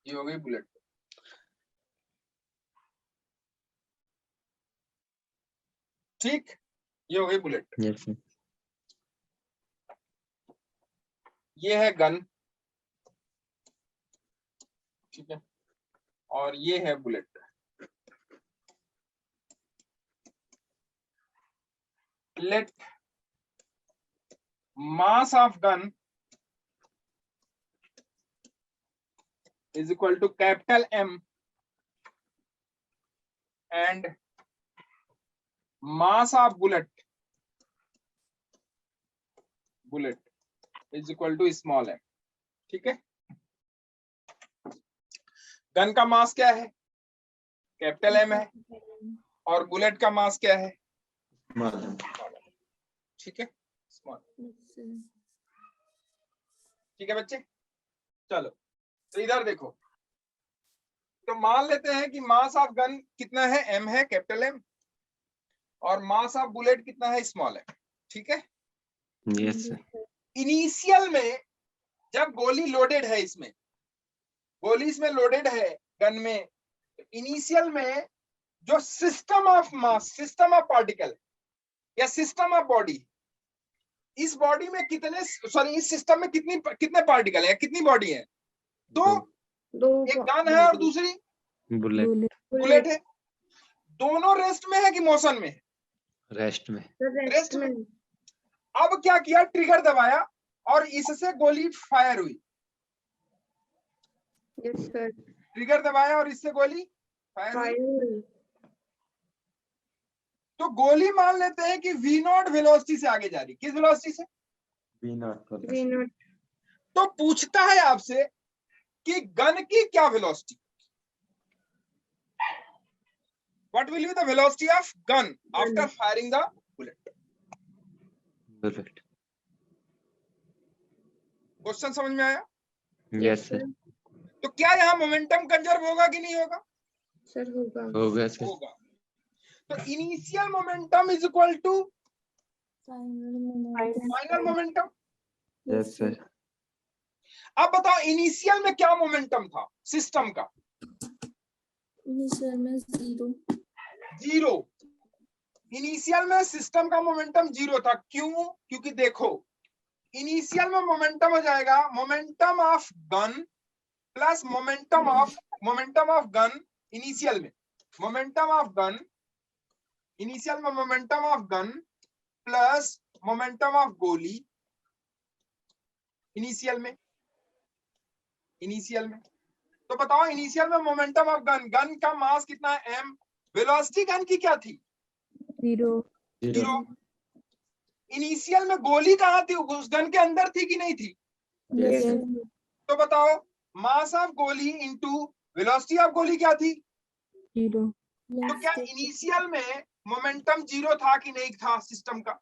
ये हो गई बुलेट, ठीक, ये हो गई बुलेट, Yes, sir. ये है गन, ठीक है, और ये है bullet. Let mass of gun is equal to capital M and mass of bullet is equal to small m। ठीक है, गन का मास क्या है? कैपिटल एम है, और बुलेट का मास क्या है? ठीक है, स्मॉल। ठीक है बच्चे, चलो तो इधर देखो, तो मान लेते हैं कि मास ऑफ गन कितना है? एम है, कैपिटल एम, और मास ऑफ बुलेट कितना है? Small M. ठीक है, यस सर। इनिशियल में जब गोली लोडेड है, इसमें गोली इसमें लोडेड है गन में, इनिशियल में जो system of mass, system of particle या सिस्टम ऑफ बॉडी, इस बॉडी में कितने, सॉरी इस सिस्टम में कितने पार्टिकल है, कितनी बॉडी है? दो, एक गन है और दूसरी बुलेट है। दोनों रेस्ट में है कि मोशन में है? रेस्ट में। रेस्ट में। अब क्या किया? ट्रिगर दबाया और इससे गोली फायर हुई। Yes sir. ट्रिगर दबाया और इससे गोली फायर हुई। तो गोली मान लेते हैं कि v0 वेलोसिटी से आगे जा रही। किस वेलोसिटी से? V0। तो पूछता है आपसे कि गन की क्या velocity? What will be the velocity of gun after firing the bullet? Question समझ में आया? Yes sir. तो क्या यहाँ मोमेंटम कंजर्व होगा कि नहीं होगा? सर होगा। होगा सर। होगा। तो initial momentum is equal to final momentum. Yes sir. अब बताओ इनिशियल में क्या मोमेंटम था सिस्टम का? इनिशियल में 0। जीरो। इनिशियल में सिस्टम का मोमेंटम 0 था। क्यों? क्योंकि देखो इनिशियल में मोमेंटम हो जाएगा momentum of gun plus momentum of gun. Initial में मोमेंटम ऑफ गन, इनिशियल में momentum of gun plus momentum of गोली। इनिशियल में तो बताओ इनिशियल में मोमेंटम ऑफ गन का मास कितना है? m। वेलोसिटी गन की क्या थी? 0। इनिशियल में गोली कहाँ थी? उस गन के अंदर थी कि नहीं थी? यस। तो बताओ मास ऑफ गोली इंटू वेलोसिटी ऑफ गोली क्या थी? 0। तो क्या इनिशियल में मोमेंटम 0 था कि नहीं था सिस्टम का?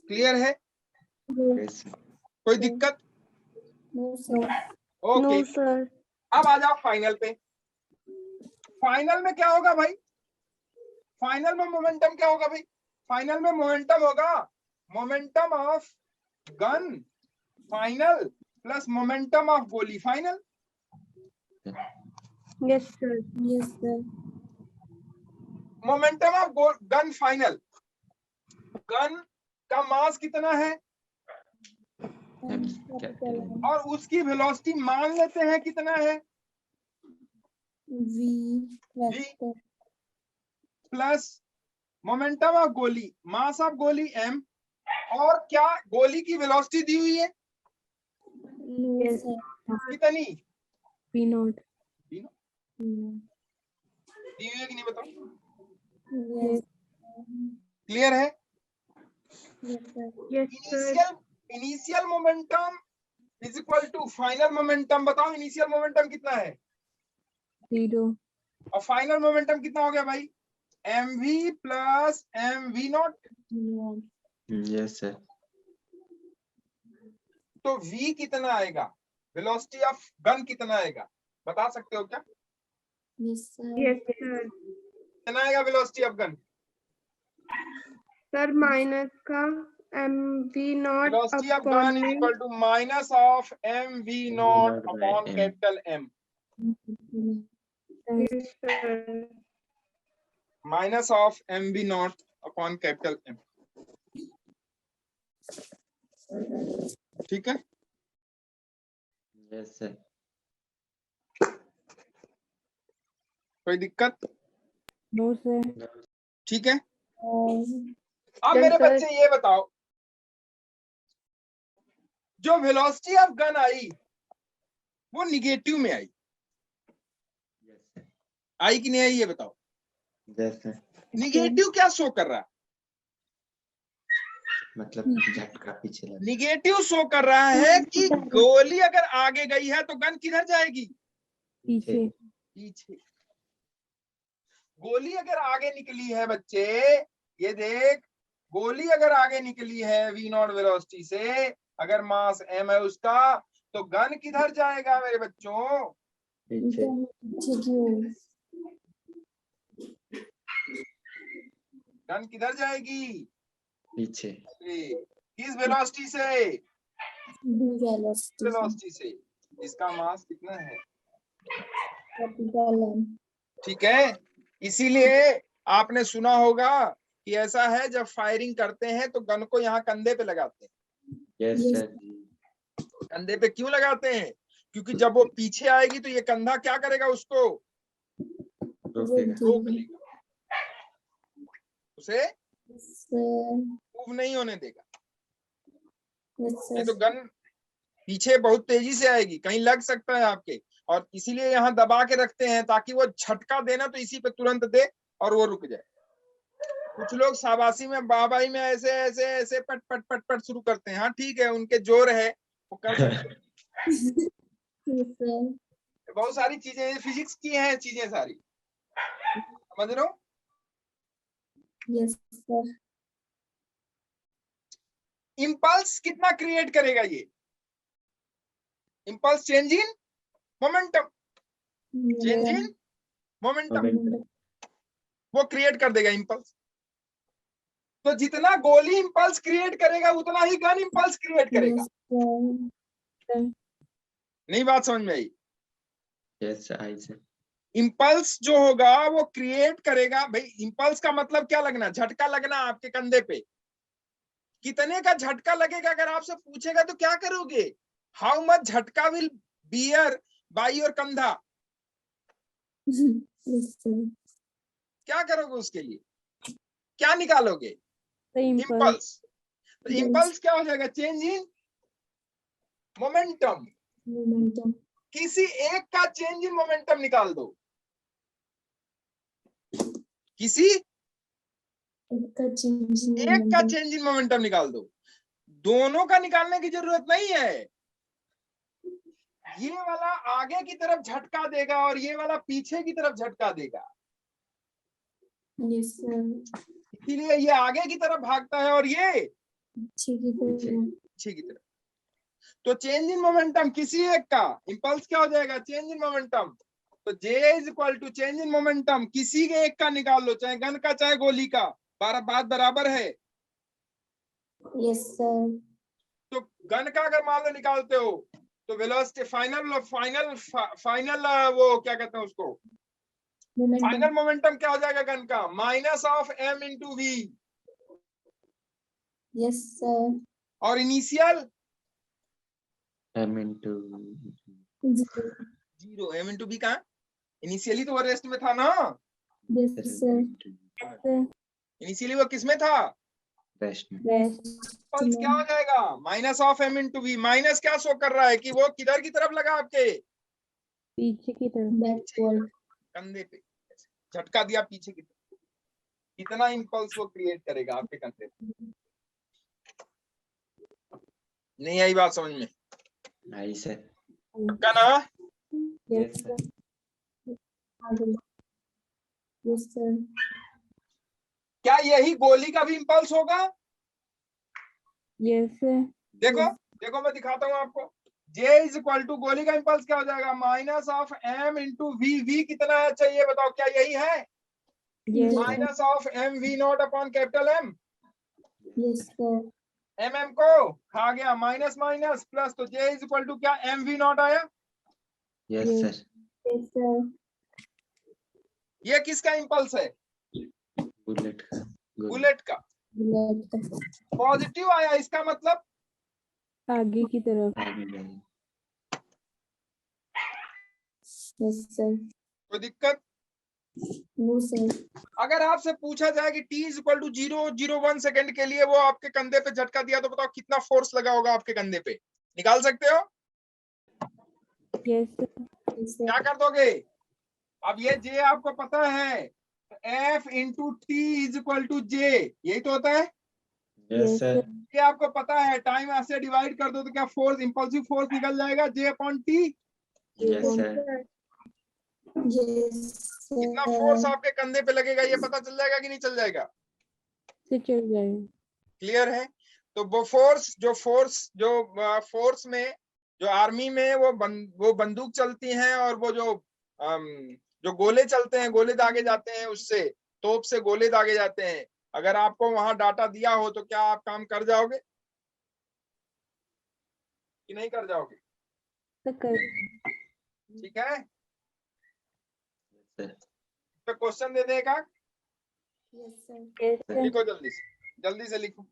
क्लियर है? कोई दिक्कत? ओके। No sir. अब आ जाओ फाइनल पे। फाइनल में क्या होगा भाई? फाइनल में मोमेंटम क्या होगा भाई? फाइनल में मोमेंटम होगा momentum of gun final plus momentum of गोली final. Yes sir. Momentum of gun final, gun का मास कितना है और उसकी वेलोसिटी मान लेते हैं कितना है? v प्लस मोमेंटम ऑफ गोली, मास ऑफ गोली m, और क्या गोली की वेलोसिटी दी हुई है कितनी? V0। दी हुई है कि नहीं बताओ? क्लियर है? Yes sir. Initial momentum is equal to final momentum. बताओ इनिशियल मोमेंटम कितना है? 0। और फाइनल मोमेंटम कितना हो गया भाई? mv plus mv0। Yes sir. तो v कितना आएगा? वेलोसिटी ऑफ गन कितना आएगा बता सकते हो क्या? Yes sir. कितना आएगा velocity of gun? Sir minus का mv0 velocity of gun is equal to minus of mv0 upon capital M। Minus of mv0 upon capital M। ठीक है? Yes sir. कोई दिक्कत? No sir. ठीक है। अब Then मेरे sir- बच्चे ये बताओ, जो वेलोसिटी ऑफ गन आई वो निगेटिव में आई, आई कि नहीं आई ये बताओ। जैसे निगेटिव क्या शो कर रहा है? मतलब झटका पीछे लगा। निगेटिव शो कर रहा है कि गोली अगर आगे गई है तो गन किधर जाएगी? पीछे। पीछे। गोली अगर आगे निकली है बच्चे, ये देख, गोली अगर आगे निकली है वी नॉट वेलोसिटी से, अगर मास m है उसका, तो गन किधर जाएगा मेरे बच्चों? पीछे। गन किधर जाएगी? पीछे। किस वेलोसिटी से? वेलोसिटी से। इसका मास कितना है? ठीक है। इसीलिए आपने सुना होगा कि ऐसा है, जब फायरिंग करते हैं तो गन को यहाँ कंधे पे लगाते हैं। Yes sir. कंधे पे क्यों लगाते हैं? क्योंकि जब वो पीछे आएगी तो ये कंधा क्या करेगा? उसको रोकेगा। रोक लेगा, उसे मूव नहीं होने देगा। नहीं तो गन पीछे बहुत तेजी से आएगी, कहीं लग सकता है आपके, और इसीलिए यहाँ दबा के रखते हैं ताकि वो झटका देना तो इसी पे तुरंत दे और वो रुक जाए। कुछ लोग शाबाशी में बाबाई में ऐसे ऐसे ऐसे पट पट पट पट शुरू करते हैं। हाँ ठीक है, उनके जोर है, वो कर सकते हैं। बहुत सारी चीजें फिजिक्स की हैं, चीजें सारी, समझ रहे हो? Yes sir. इंपल्स कितना क्रिएट करेगा ये? Impulse change in momentum, change in momentum, वो क्रिएट कर देगा इंपल्स। तो जितना गोली इंपल्स क्रिएट करेगा उतना ही गन इंपल्स क्रिएट करेगा। नहीं बात समझ में आई? Yes I sir. इंपल्स जो होगा वो क्रिएट करेगा। भाई इंपल्स का मतलब क्या लगना? झटका लगना आपके कंधे पे। कितने का झटका लगेगा अगर आपसे पूछेगा तो क्या करोगे? हाउ मच झटका विल बियर बाई योर कंधा? क्या करोगे उसके लिए? क्या निकालोगे? इंपल्स। तो इंपल्स क्या हो जाएगा? Change in momentum. किसी एक का चेंज इन मोमेंटम निकाल दो, किसी एक का चेंज इन मोमेंटम निकाल दो। दोनों का निकालने की जरूरत नहीं है। ये वाला आगे की तरफ झटका देगा और ये वाला पीछे की तरफ झटका देगा। इसीलिए ये आगे की तरफ भागता है और ये पीछे की तरफ। तो चेंज इन मोमेंटम किसी एक का, इंपल्स क्या हो जाएगा? Change in momentum. तो J is equal to change in momentum, किसी के एक का निकाल लो, चाहे गन का चाहे गोली का, बात बराबर है। Yes sir. तो गन का अगर मान लो निकालते हो तो वेलोसिटी फाइनल वो क्या कहते हैं उसको, फाइनल मोमेंटम क्या हो जाएगा गन का? Minus of m into V. Yes sir. और initial m into zero. m into V कहाँ? इनिशियली तो वो रेस्ट में था ना। Yes sir. इनिशियली वो किसमें था? रेस्ट में। पल्स क्या हो जाएगा? Minus of m into V. Minus क्या शो कर रहा है कि वो किधर की तरफ लगा? आपके पीछे की तरफ। कंधे पे झटका दिया पीछे की तरफ। कितना इंपल्स वो क्रिएट करेगा आपके कंधे पे? नहीं आई बात समझ में? आई सर। पक्का ना? Yes sir. Yes sir. क्या यही गोली का भी इंपल्स होगा? Yes sir. देखो देखो मैं दिखाता हूँ आपको। J इज इक्वल टू, गोली का इंपल्स क्या हो जाएगा? Minus of m into V. V कितना है चाहिए बताओ? क्या यही है? Minus of m V not upon capital M। Yes sir. m को खा गया, माइनस माइनस प्लस, तो J इज इक्वल टू क्या? m वी नॉट आया। Yes sir. Yes sir. ये किसका इंपल्स है? बुलेट का। बुलेट का। पॉजिटिव आया, इसका मतलब आगे की तरफ। आगे जाएगी। Yes sir. कोई दिक्कत? No sir. अगर आपसे पूछा जाए कि t is equal to 0.01 second के लिए वो आपके कंधे पे झटका दिया तो बताओ कितना फोर्स लगा होगा आपके कंधे पे, निकाल सकते हो? यस क्या कर दोगे? अब ये j आपको पता है, F into T is equal to j, यही तो होता है। Yes sir. ये आपको पता है, टाइम ऐसे डिवाइड कर दो तो क्या फोर्स, इंपल्सिव फोर्स निकल जाएगा j upon T. Yes sir. कितना फोर्स आपके कंधे पे लगेगा ये पता चल जाएगा कि नहीं चल जाएगा? से चल जाएगा। क्लियर है? तो वो फोर्स में जो आर्मी में वो बंदूक चलती हैं और वो जो गोले चलते हैं, गोले दागे जाते हैं, उससे तोप से गोले दागे जाते हैं। अगर आपको वहां डाटा दिया हो तो क्या आप काम कर जाओगे कि नहीं कर जाओगे? तो कर ठीक है, सर। तो क्वेश्चन दे देगा, यस सर। लिखो जल्दी से लिखो,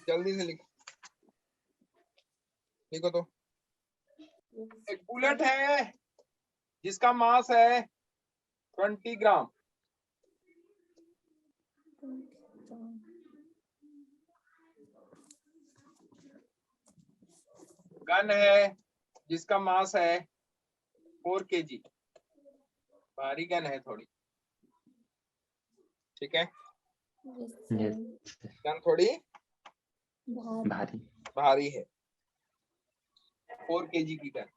जल्दी से लिखो, लिखो तो। एक बुलेट है जिसका मास है 20 ग्राम, गन है जिसका मास है 4 kg, भारी गन है थोड़ी, ठीक है, यस गन थोड़ी भारी। भारी है, 4 kg की gun,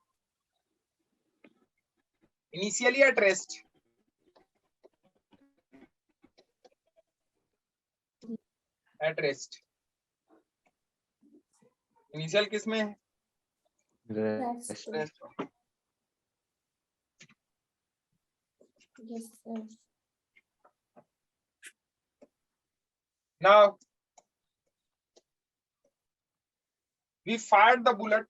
initially at rest, initial किस में है? Rest. Rest. Yes sir. Now we fired the bullet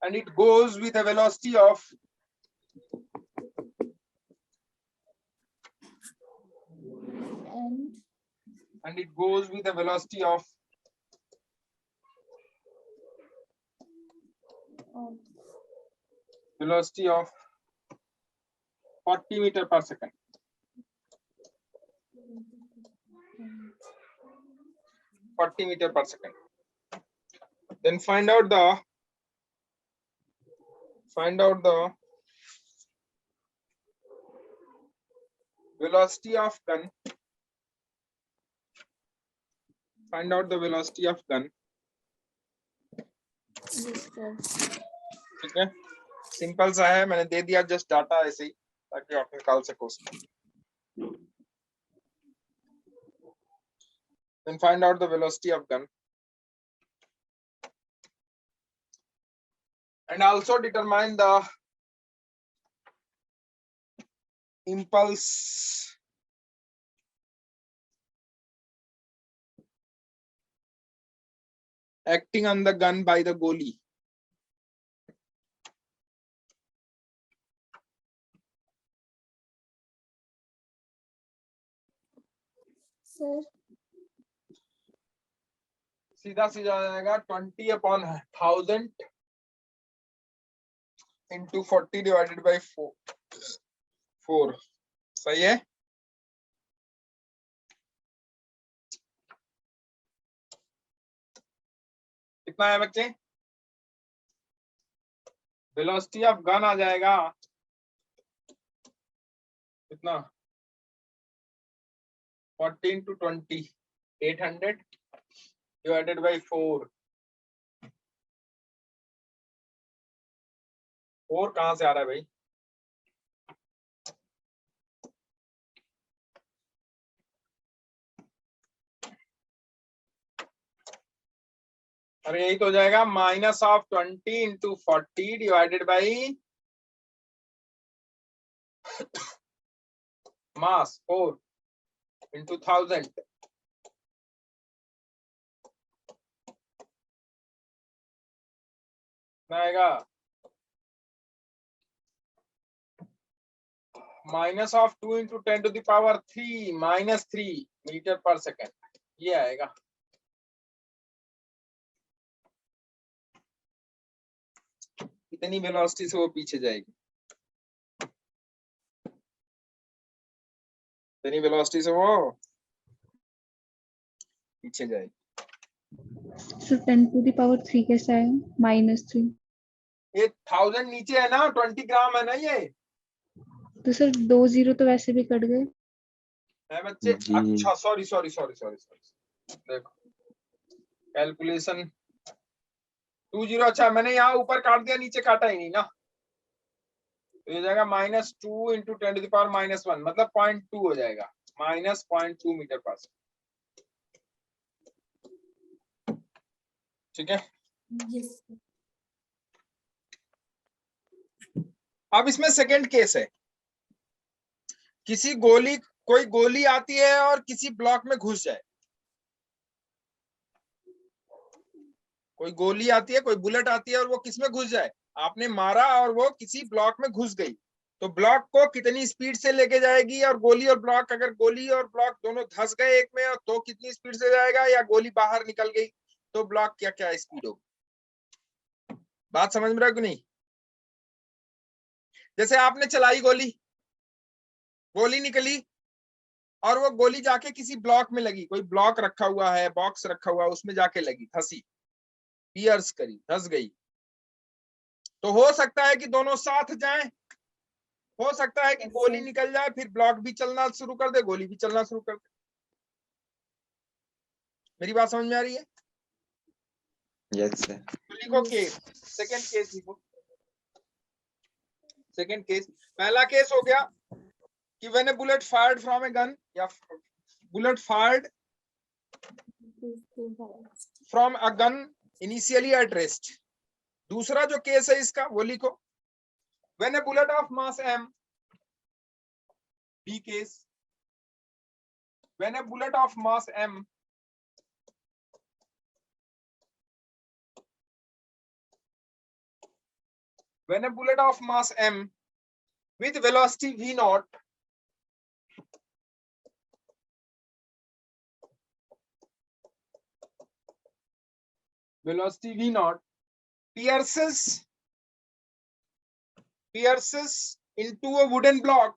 and it goes with a velocity of and it goes with a velocity of velocity of 40 meter per second. 40 meter per second. Then find out the velocity of gun. Find out the velocity of gun. Yes sir. ठीक है, simple सा है, मैंने दे दिया just data ऐसे ही ताकि आप निकाल सको उसमें. Then find out the velocity of gun and also determine the impulse acting on the gun by the goalie. Sir सीधा सीधा आ जाएगा 20/1000 into 40 divided by 4. सही है? कितना है बच्चे? वेलोसिटी ऑफ गन आ जाएगा कितना? 40 into 20, 800 divided by 4. 4 कहां से आ रहा है भाई? अरे यही तो हो जाएगा, -20 into 40 divided by mass 4 into 1000. आएगा -2 into 10 to the power 3 -3 meter per second. ये आएगा। इतनी वेलोसिटी से वो पीछे जाएगी, इतनी वेलोसिटी से वो पीछे जाएगी। सर 10⁻³ कैसा है? -3। ये 1000 नीचे है ना, 20 ग्राम है ना ये, तो सर 2 0 तो वैसे भी कट गए। है बच्चे। जी। अच्छा sorry sorry sorry sorry sorry, देखो कैलकुलेशन 20। अच्छा मैंने यहाँ ऊपर काट दिया, नीचे काटा ही नहीं ना, तो ये जाएगा -2 × 10⁻⁻1, मतलब 0.2 हो जाएगा, -0.2 मीटर पर सेकंड। ठीक है। अब इसमें सेकंड केस है, कोई गोली आती है और किसी ब्लॉक में घुस जाए। कोई गोली आती है, कोई बुलेट आती है और वो किस में घुस जाए, आपने मारा और वो किसी ब्लॉक में घुस गई, तो ब्लॉक को कितनी स्पीड से लेके जाएगी, और गोली और ब्लॉक, अगर गोली और ब्लॉक दोनों धंस गए एक में, तो कितनी स्पीड से जाएगा, या गोली बाहर निकल गई तो ब्लॉक क्या क्या स्पीड होगी। बात समझ में रहा कि नहीं। जैसे आपने चलाई गोली, गोली निकली और वो गोली जाके किसी ब्लॉक में लगी, कोई ब्लॉक रखा हुआ है, बॉक्स रखा हुआ है, उसमें जाके लगी, धसी, पियर्स करी, धस गई, तो हो सकता है कि दोनों साथ जाएं, हो सकता है कि गोली निकल जाए, फिर ब्लॉक भी चलना शुरू कर दे, गोली भी चलना शुरू कर दे। मेरी बात समझ में आ रही है। Yes sir. तो लिखो केस, सेकंड केस लिखो। सेकंड केस, पहला केस हो गया कि when a bullet fired from a gun, या bullet fired from a gun initially at rest. दूसरा जो केस है इसका वो लिखो, when a bullet of mass m, B case, when a bullet of mass m when a bullet of mass m with velocity v naught pierces into a wooden block,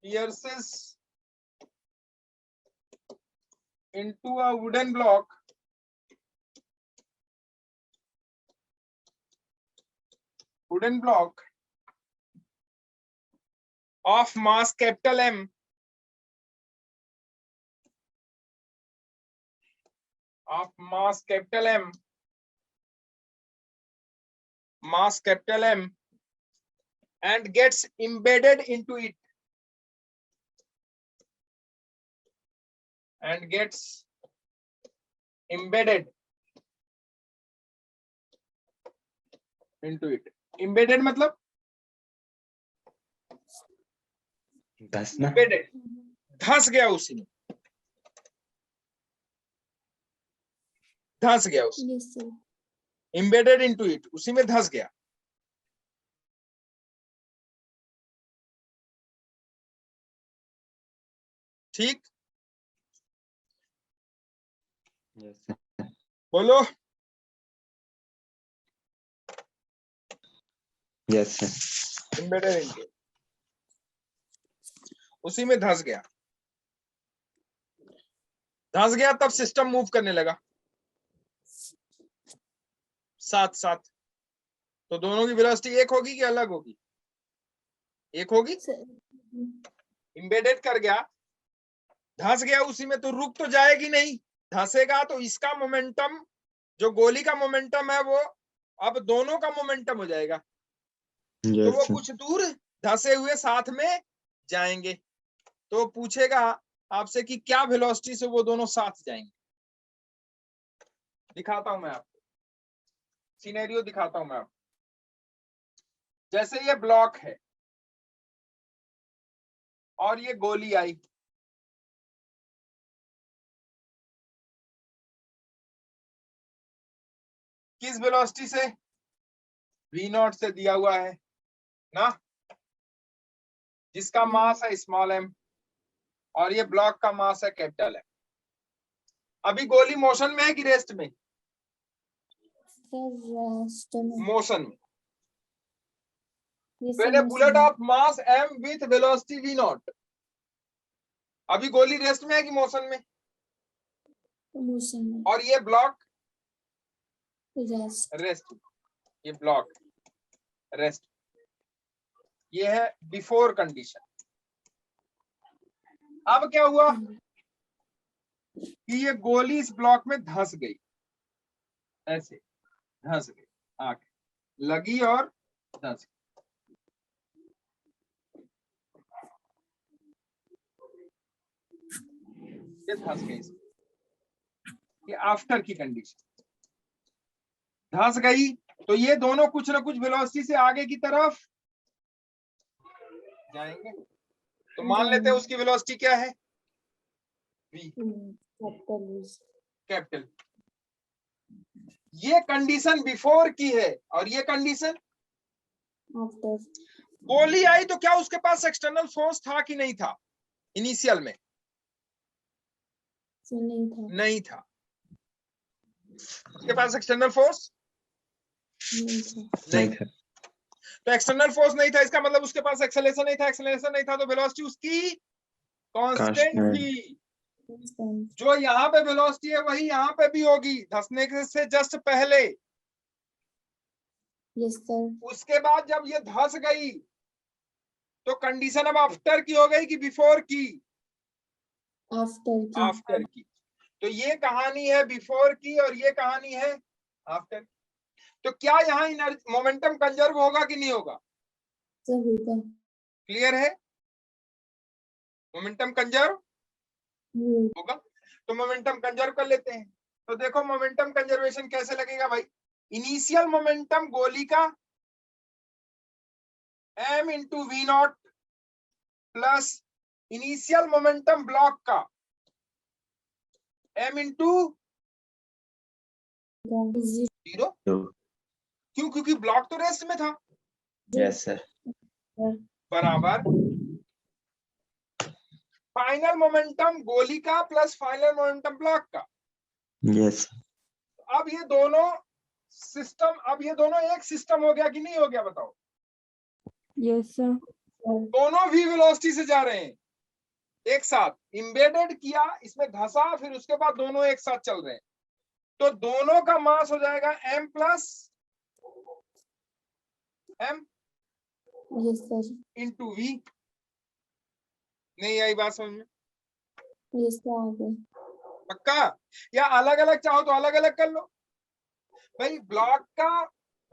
pierces into a wooden block of mass capital M, of mass capital M, and gets embedded into it, and gets embedded into it. Embedded मतलब धसना। embedded, धस गया उसी में, धस गया उसी, embedded into it, उसी में धस गया। ठीक, यस सर। बोलो। Yes sir. embedded into it, उसी में धस गया, धस गया, तब सिस्टम मूव करने लगा साथ साथ। तो दोनों की वेलोसिटी एक होगी कि अलग होगी? एक होगी। एम्बेडेड कर गया, धंस गया उसी में, तो रुक तो जाएगी नहीं, धंसेगा तो इसका मोमेंटम, जो गोली का मोमेंटम है, वो अब दोनों का मोमेंटम हो जाएगा, तो वो कुछ दूर धंसे हुए साथ में जाएंगे। तो पूछेगा आपसे कि क्या वेलोसिटी से वो दोनों साथ जाएंगे। दिखाता हूं मैं आपको, सिनेरियो दिखाता हूं मैं आपको। जैसे ये ब्लॉक है और ये गोली आई, किस वेलोसिटी से? v0 से दिया हुआ है ना, जिसका मास है स्मॉल m, और ये ब्लॉक का मास है कैपिटल है। अभी गोली मोशन में है कि रेस्ट में? मोशन में। When a bullet of mass m with velocity v naught, अभी गोली रेस्ट में है कि मोशन में? और ये ब्लॉक रेस्ट, ये ब्लॉक रेस्ट, ये है बिफोर कंडीशन। अब क्या हुआ कि ये गोली इस ब्लॉक में धंस गई, ऐसे धंस गई, आके लगी और धंस गई। ये धंस गई, ये आफ्टर की कंडीशन धंस गई, तो ये दोनों कुछ ना कुछ वेलोसिटी से आगे की तरफ जाएंगे। तो मान लेते हैं उसकी वेलोसिटी क्या है? v, capital. ये कंडीशन बिफोर की है और ये कंडीशन गोली आई तो क्या उसके पास एक्सटर्नल फोर्स था कि नहीं था? इनिशियल में नहीं था। उसके पास एक्सटर्नल फोर्स नहीं था। तो एक्सटर्नल फोर्स नहीं था, इसका मतलब उसके पास एक्सेलरेशन नहीं था। एक्सेलरेशन नहीं था तो वेलोसिटी उसकी कांस्टेंट थी। जो यहाँ पे वेलोसिटी है वही यहाँ पे भी होगी, धंसने से जस्ट पहले। Yes sir. उसके बाद जब ये धंस गई तो कंडीशन अब आफ्टर की हो गई कि बिफोर की? आफ्टर की। तो ये कहानी है बिफोर की और ये कहानी है आफ्टर। तो क्या यहाँ एनर्जी मोमेंटम कंजर्व होगा कि नहीं होगा? क्लियर है? मोमेंटम कंजर्व होगा। तो मोमेंटम कंजर्व कर लेते हैं। तो देखो मोमेंटम कंजर्वेशन कैसे लगेगा भाई। इनिशियल मोमेंटम गोली का m into V not plus initial momentum block का m इंटू 0। क्यों? क्योंकि ब्लॉक तो रेस्ट में था। Yes sir. बराबर फाइनल मोमेंटम गोली का प्लस फाइनल मोमेंटम ब्लॉक का। यस। अब ये दोनों सिस्टम, अब ये दोनों एक सिस्टम हो गया कि नहीं हो गया बताओ? Yes sir. दोनों भी वेलोसिटी से जा रहे हैं एक साथ। एम्बेडेड किया, इसमें धंसा, फिर उसके बाद दोनों एक साथ चल रहे हैं। तो दोनों का मास हो जाएगा m plus m yes sir. Into V. नहीं आई बात समझ में? Yes sir. पक्का? या अलग अलग चाहो तो अलग अलग कर लो भाई। ब्लॉक का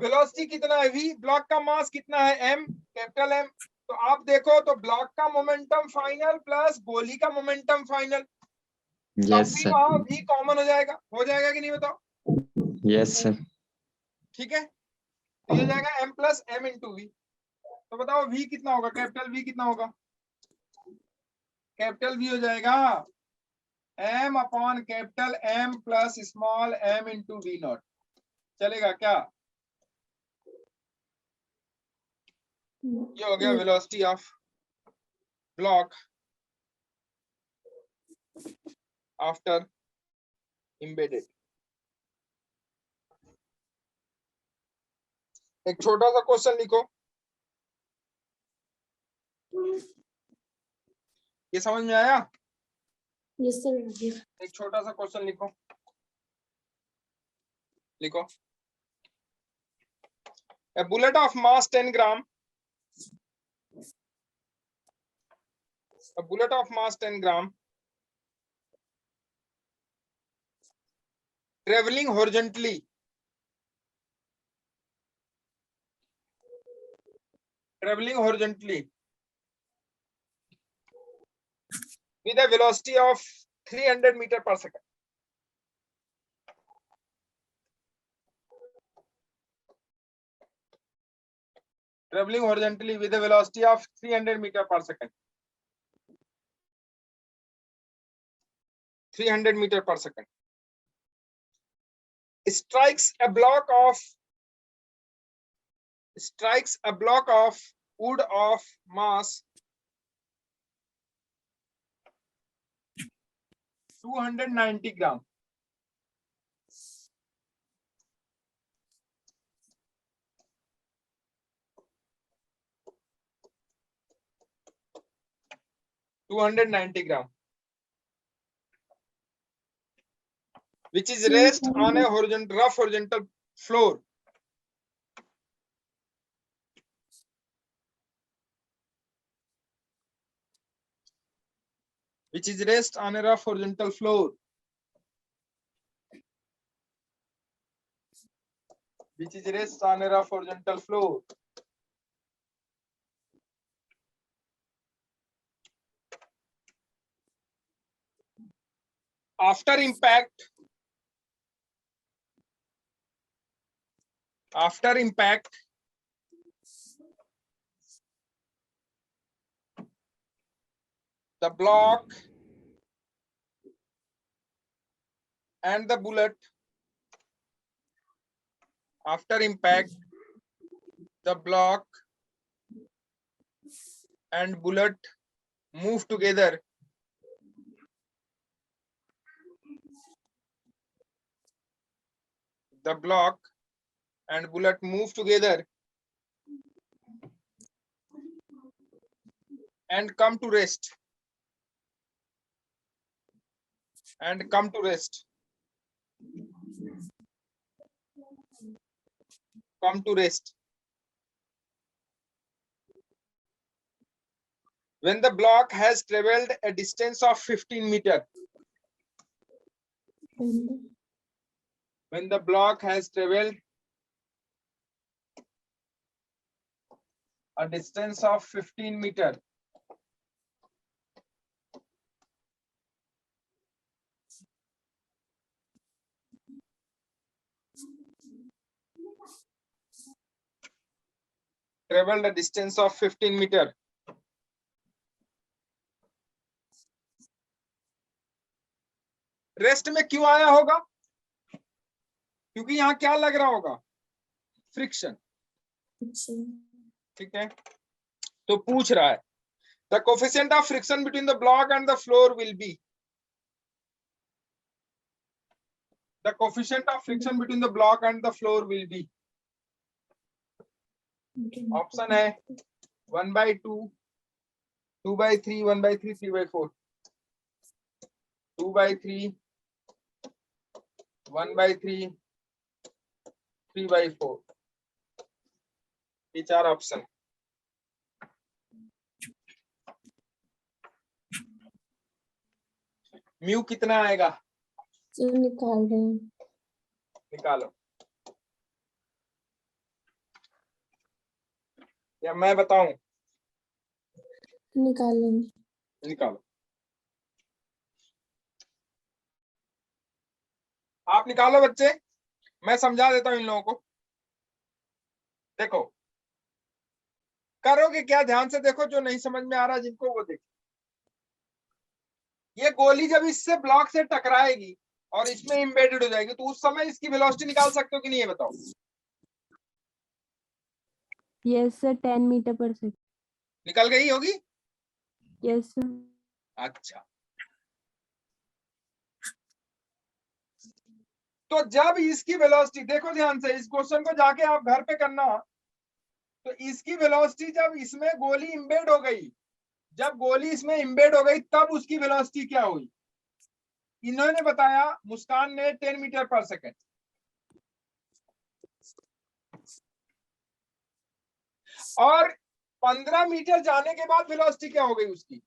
वेलोसिटी कितना है v, ब्लॉक का मास कितना है m, कैपिटल M। तो आप देखो तो ब्लॉक का मोमेंटम फाइनल प्लस गोली का मोमेंटम फाइनल, यस भी सर। वहां v कॉमन हो जाएगा कि नहीं बताओ? Yes sir. ठीक है, तो ये हो जाएगा m plus m into V. तो बताओ v कितना होगा? कैपिटल V कितना होगा? कैपिटल V हो जाएगा m upon capital M plus small m into V not. चलेगा क्या? ये हो गया velocity of block after embedded. एक छोटा सा क्वेश्चन लिखो, ये समझ में आया? Yes sir. एक छोटा सा क्वेश्चन लिखो, लिखो। A bullet of mass 10 gram, a bullet of mass 10 gram traveling horizontally with a velocity of 300 meter per second. Traveling horizontally with a velocity of 300 meter per second. 300 meter per second. Strikes a block of wood of mass 290 gram. which is rest on a rough horizontal floor. Which is rest on a rough horizontal floor. Which is rest on a rough horizontal floor. After impact, the block and the bullet, after impact, the block and bullet move together. The block and bullet move together and come to rest. And come to rest. Come to rest. When the block has traveled a distance of 15 meters. When the block has traveled a distance of 15 meters. Traveled a distance of 15 meters. Rest में क्यों आया होगा? क्योंकि यहाँ क्या लग रहा होगा? फ्रिक्शन। ठीक है, तो पूछ रहा है the coefficient of friction between the block and the floor will be. The coefficient of friction between the block and the floor will be. Option है 1/2, 2/3, 1/3, 3/4. 2/3, 1/3, 3/4. ये चार ऑप्शन। म्यू कितना आएगा? निकाल रहे हैं। निकालो या मैं बताऊं? निकाल लेंगे। निकालो, आप निकालो बच्चे, मैं समझा देता हूं इन लोगों को। देखो करोगे क्या, ध्यान से देखो, जो नहीं समझ में आ रहा जिनको वो देखो। ये गोली जब इससे ब्लॉक से टकराएगी और इसमें एम्बेडेड हो जाएगी तो उस समय इसकी वेलोसिटी निकाल सकते हो कि नहीं, ये बताओ। Yes sir, 10 metre per second. निकल गई होगी? Yes sir. अच्छा, तो जब इसकी वेलोसिटी, देखो ध्यान से, इस क्वेश्चन को जाके आप घर पे करना। तो इसकी वेलोसिटी जब इसमें गोली इंबेड हो गई, जब गोली इसमें इंबेड हो गई तब उसकी वेलोसिटी क्या हुई? इन्होंने बताया, मुस्कान ने 10 मीटर पर सेकंड। और 15 मीटर जाने के बाद वेलोसिटी क्या हो गई उसकी?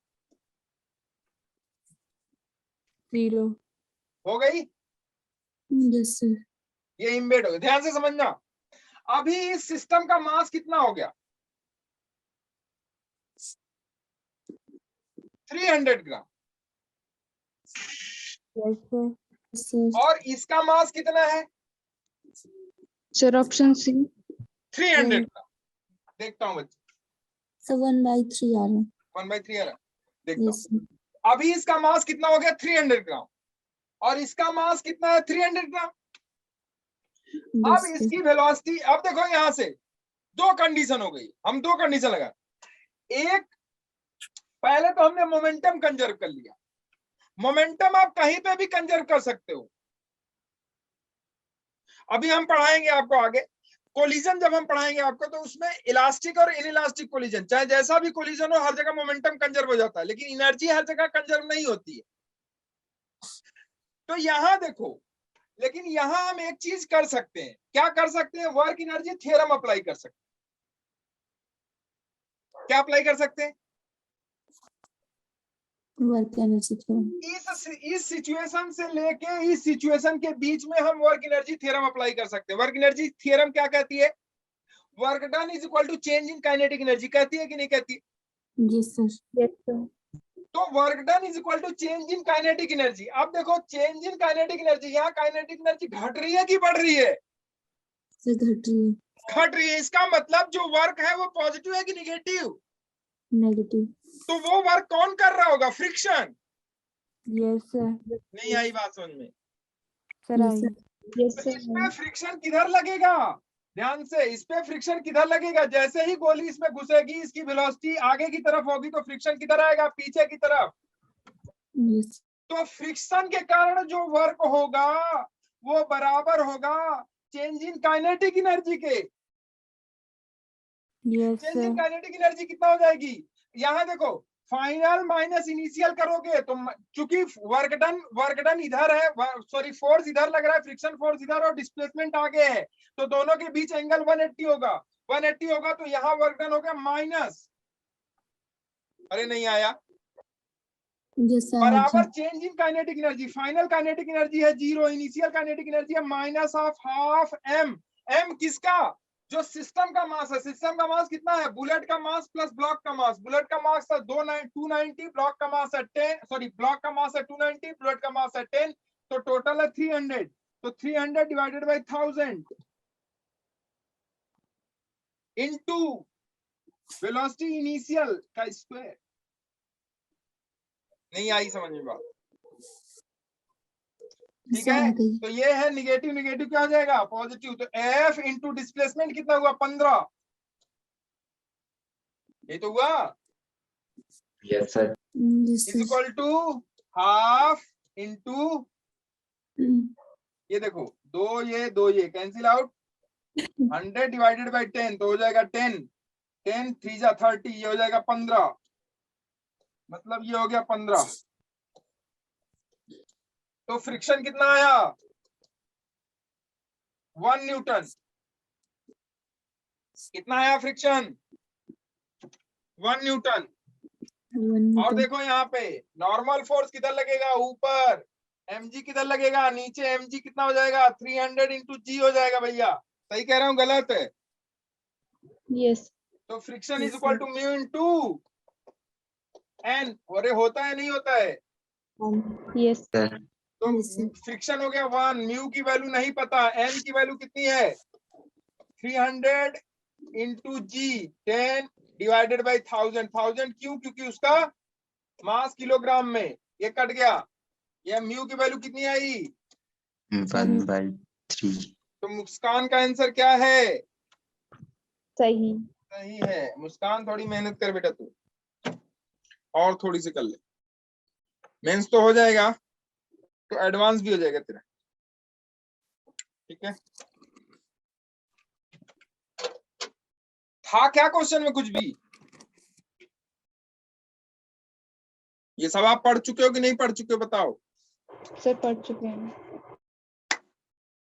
0 हो गई। Yes sir. ये इंबेड हो गया, ध्यान से समझना। अभी इस सिस्टम का मास कितना हो गया? 300 ग्राम। Yes sir. और इसका मास कितना है? सर ऑप्शन सी 300 ग्राम। देखता हूं बच्चे, So 1/3 आ रहा है। 1/3 आ रहा है, देखता Yes, हूं। अभी इसका मास कितना हो गया? 300 ग्राम। और इसका मास कितना है? 300 ग्राम। अब इसकी वेलोसिटी, अब देखो यहां से दो कंडीशन हो गई। हम दो कंडीशन लगा। एक, पहले तो हमने मोमेंटम कंजर्व कर लिया। मोमेंटम आप कहीं पे भी कंजर्व कर सकते हो। अभी हम पढ़ाएंगे आपको आगे कोलिजन, जब हम पढ़ाएंगे आपको तो उसमें इलास्टिक और इनइलास्टिक कोलिजन, चाहे जैसा भी कोलिजन हो हर जगह मोमेंटम कंजर्व हो जाता है, लेकिन एनर्जी हर जगह कंजर्व नहीं होती है। तो यहां देखो, लेकिन यहां हम एक चीज कर सकते हैं, क्या कर सकते हैं, वर्क एनर्जी थ्योरम अप्लाई कर सकते हैं। क्या अप्लाई कर सकते हैं? Work energy theorem. इस सिचुएशन से लेके इस सिचुएशन के बीच में हम वर्क एनर्जी थ्योरम अप्लाई कर सकते हैं। वर्क एनर्जी थ्योरम क्या कहती है? Work done is equal to change in kinetic energy, कहती है कि नहीं कहती? Yes sir. Yes sir. तो work done is equal to change in kinetic energy. अब देखो चेंज इन काइनेटिक एनर्जी, यहाँ काइनेटिक एनर्जी घट रही है कि बढ़ रही है? सर घट रही है। घट रही है। इसका मतलब जो वर्क है वो पॉजिटिव है कि निगेटिव? नेगेटिव। तो वो वर्क कौन कर रहा होगा? फ्रिक्शन। Yes sir. नहीं आई बात समझ में? सर यस तो सर। इस पे फ्रिक्शन किधर लगेगा? ध्यान से, इस पे फ्रिक्शन किधर लगेगा? जैसे ही गोली इसमें घुसेगी इसकी वेलोसिटी आगे की तरफ होगी तो फ्रिक्शन किधर आएगा? पीछे की तरफ। यस। तो फ्रिक्शन के कारण जो वर्क होगा वो बराबर होगा चेंज इन काइनेटिक एनर्जी के। Yes change in sir. Kinetic energy कितना हो जाएगी? यहाँ देखो, फाइनल माइनस इनिशियल करोगे तो चूंकि वर्क डन इधर है, सॉरी फोर्स इधर लग रहा है, फ्रिक्शन फोर्स इधर और डिस्प्लेसमेंट आगे है, तो दोनों के बीच एंगल 180 होगा। 180 होगा तो यहाँ वर्क डन हो गया माइनस, अरे नहीं आया, यस सर। बराबर change in kinetic energy. Final kinetic energy है 0, इनिशियल काइनेटिक एनर्जी है minus of half M. M किसका? जो सिस्टम का मास है। सिस्टम का मास कितना है? बुलेट का मास प्लस ब्लॉक का मास। बुलेट का मास है 290, ब्लॉक का मास है 10, सॉरी ब्लॉक का मास है 290, बुलेट का मास है 10, तो टोटल है 300। तो 300 divided by 1000 into velocity initial का स्क्वायर। नहीं आई समझ में बात? ठीक है, तो ये है निगेटिव, निगेटिव क्या हो जाएगा? पॉजिटिव। तो एफ इंटू डिस्प्लेसमेंट कितना हुआ? 15। ये तो हुआ yes sir. Is equal to half into, ये देखो दो ये कैंसिल आउट, 100 डिवाइडेड बाई 10 तो हो जाएगा 10, 10 3 जा 30, ये हो जाएगा 15, मतलब ये हो गया 15। तो फ्रिक्शन कितना आया? 1 न्यूटन। कितना आया फ्रिक्शन? 1 न्यूटन। और देखो यहाँ पे नॉर्मल फोर्स किधर लगेगा? ऊपर। mg किधर लगेगा? नीचे। mg कितना हो जाएगा? 300 इंटू जी हो जाएगा भैया। सही कह रहा हूँ गलत है? यस। तो friction is equal to mu into N. अरे होता है नहीं होता है? यस। तो फ्रिक्शन हो गया 1, म्यू की वैल्यू नहीं पता, एन की वैल्यू कितनी है? 300 इंटू जी 10 डिवाइडेड बाई 1000। 1000 क्यों? क्योंकि उसका मास किलोग्राम में, ये कट गया। ये म्यू की वैल्यू कितनी आई? 1/3। तो मुस्कान का आंसर क्या है? सही। सही है। मुस्कान थोड़ी मेहनत कर बेटा तू, और थोड़ी सी कर ले, मेंस तो हो जाएगा तो एडवांस भी हो जाएगा तेरा। ठीक है, था क्या क्वेश्चन में कुछ भी? ये सब आप पढ़ चुके हो कि नहीं पढ़ चुके हो बताओ? सर पढ़ चुके हैं।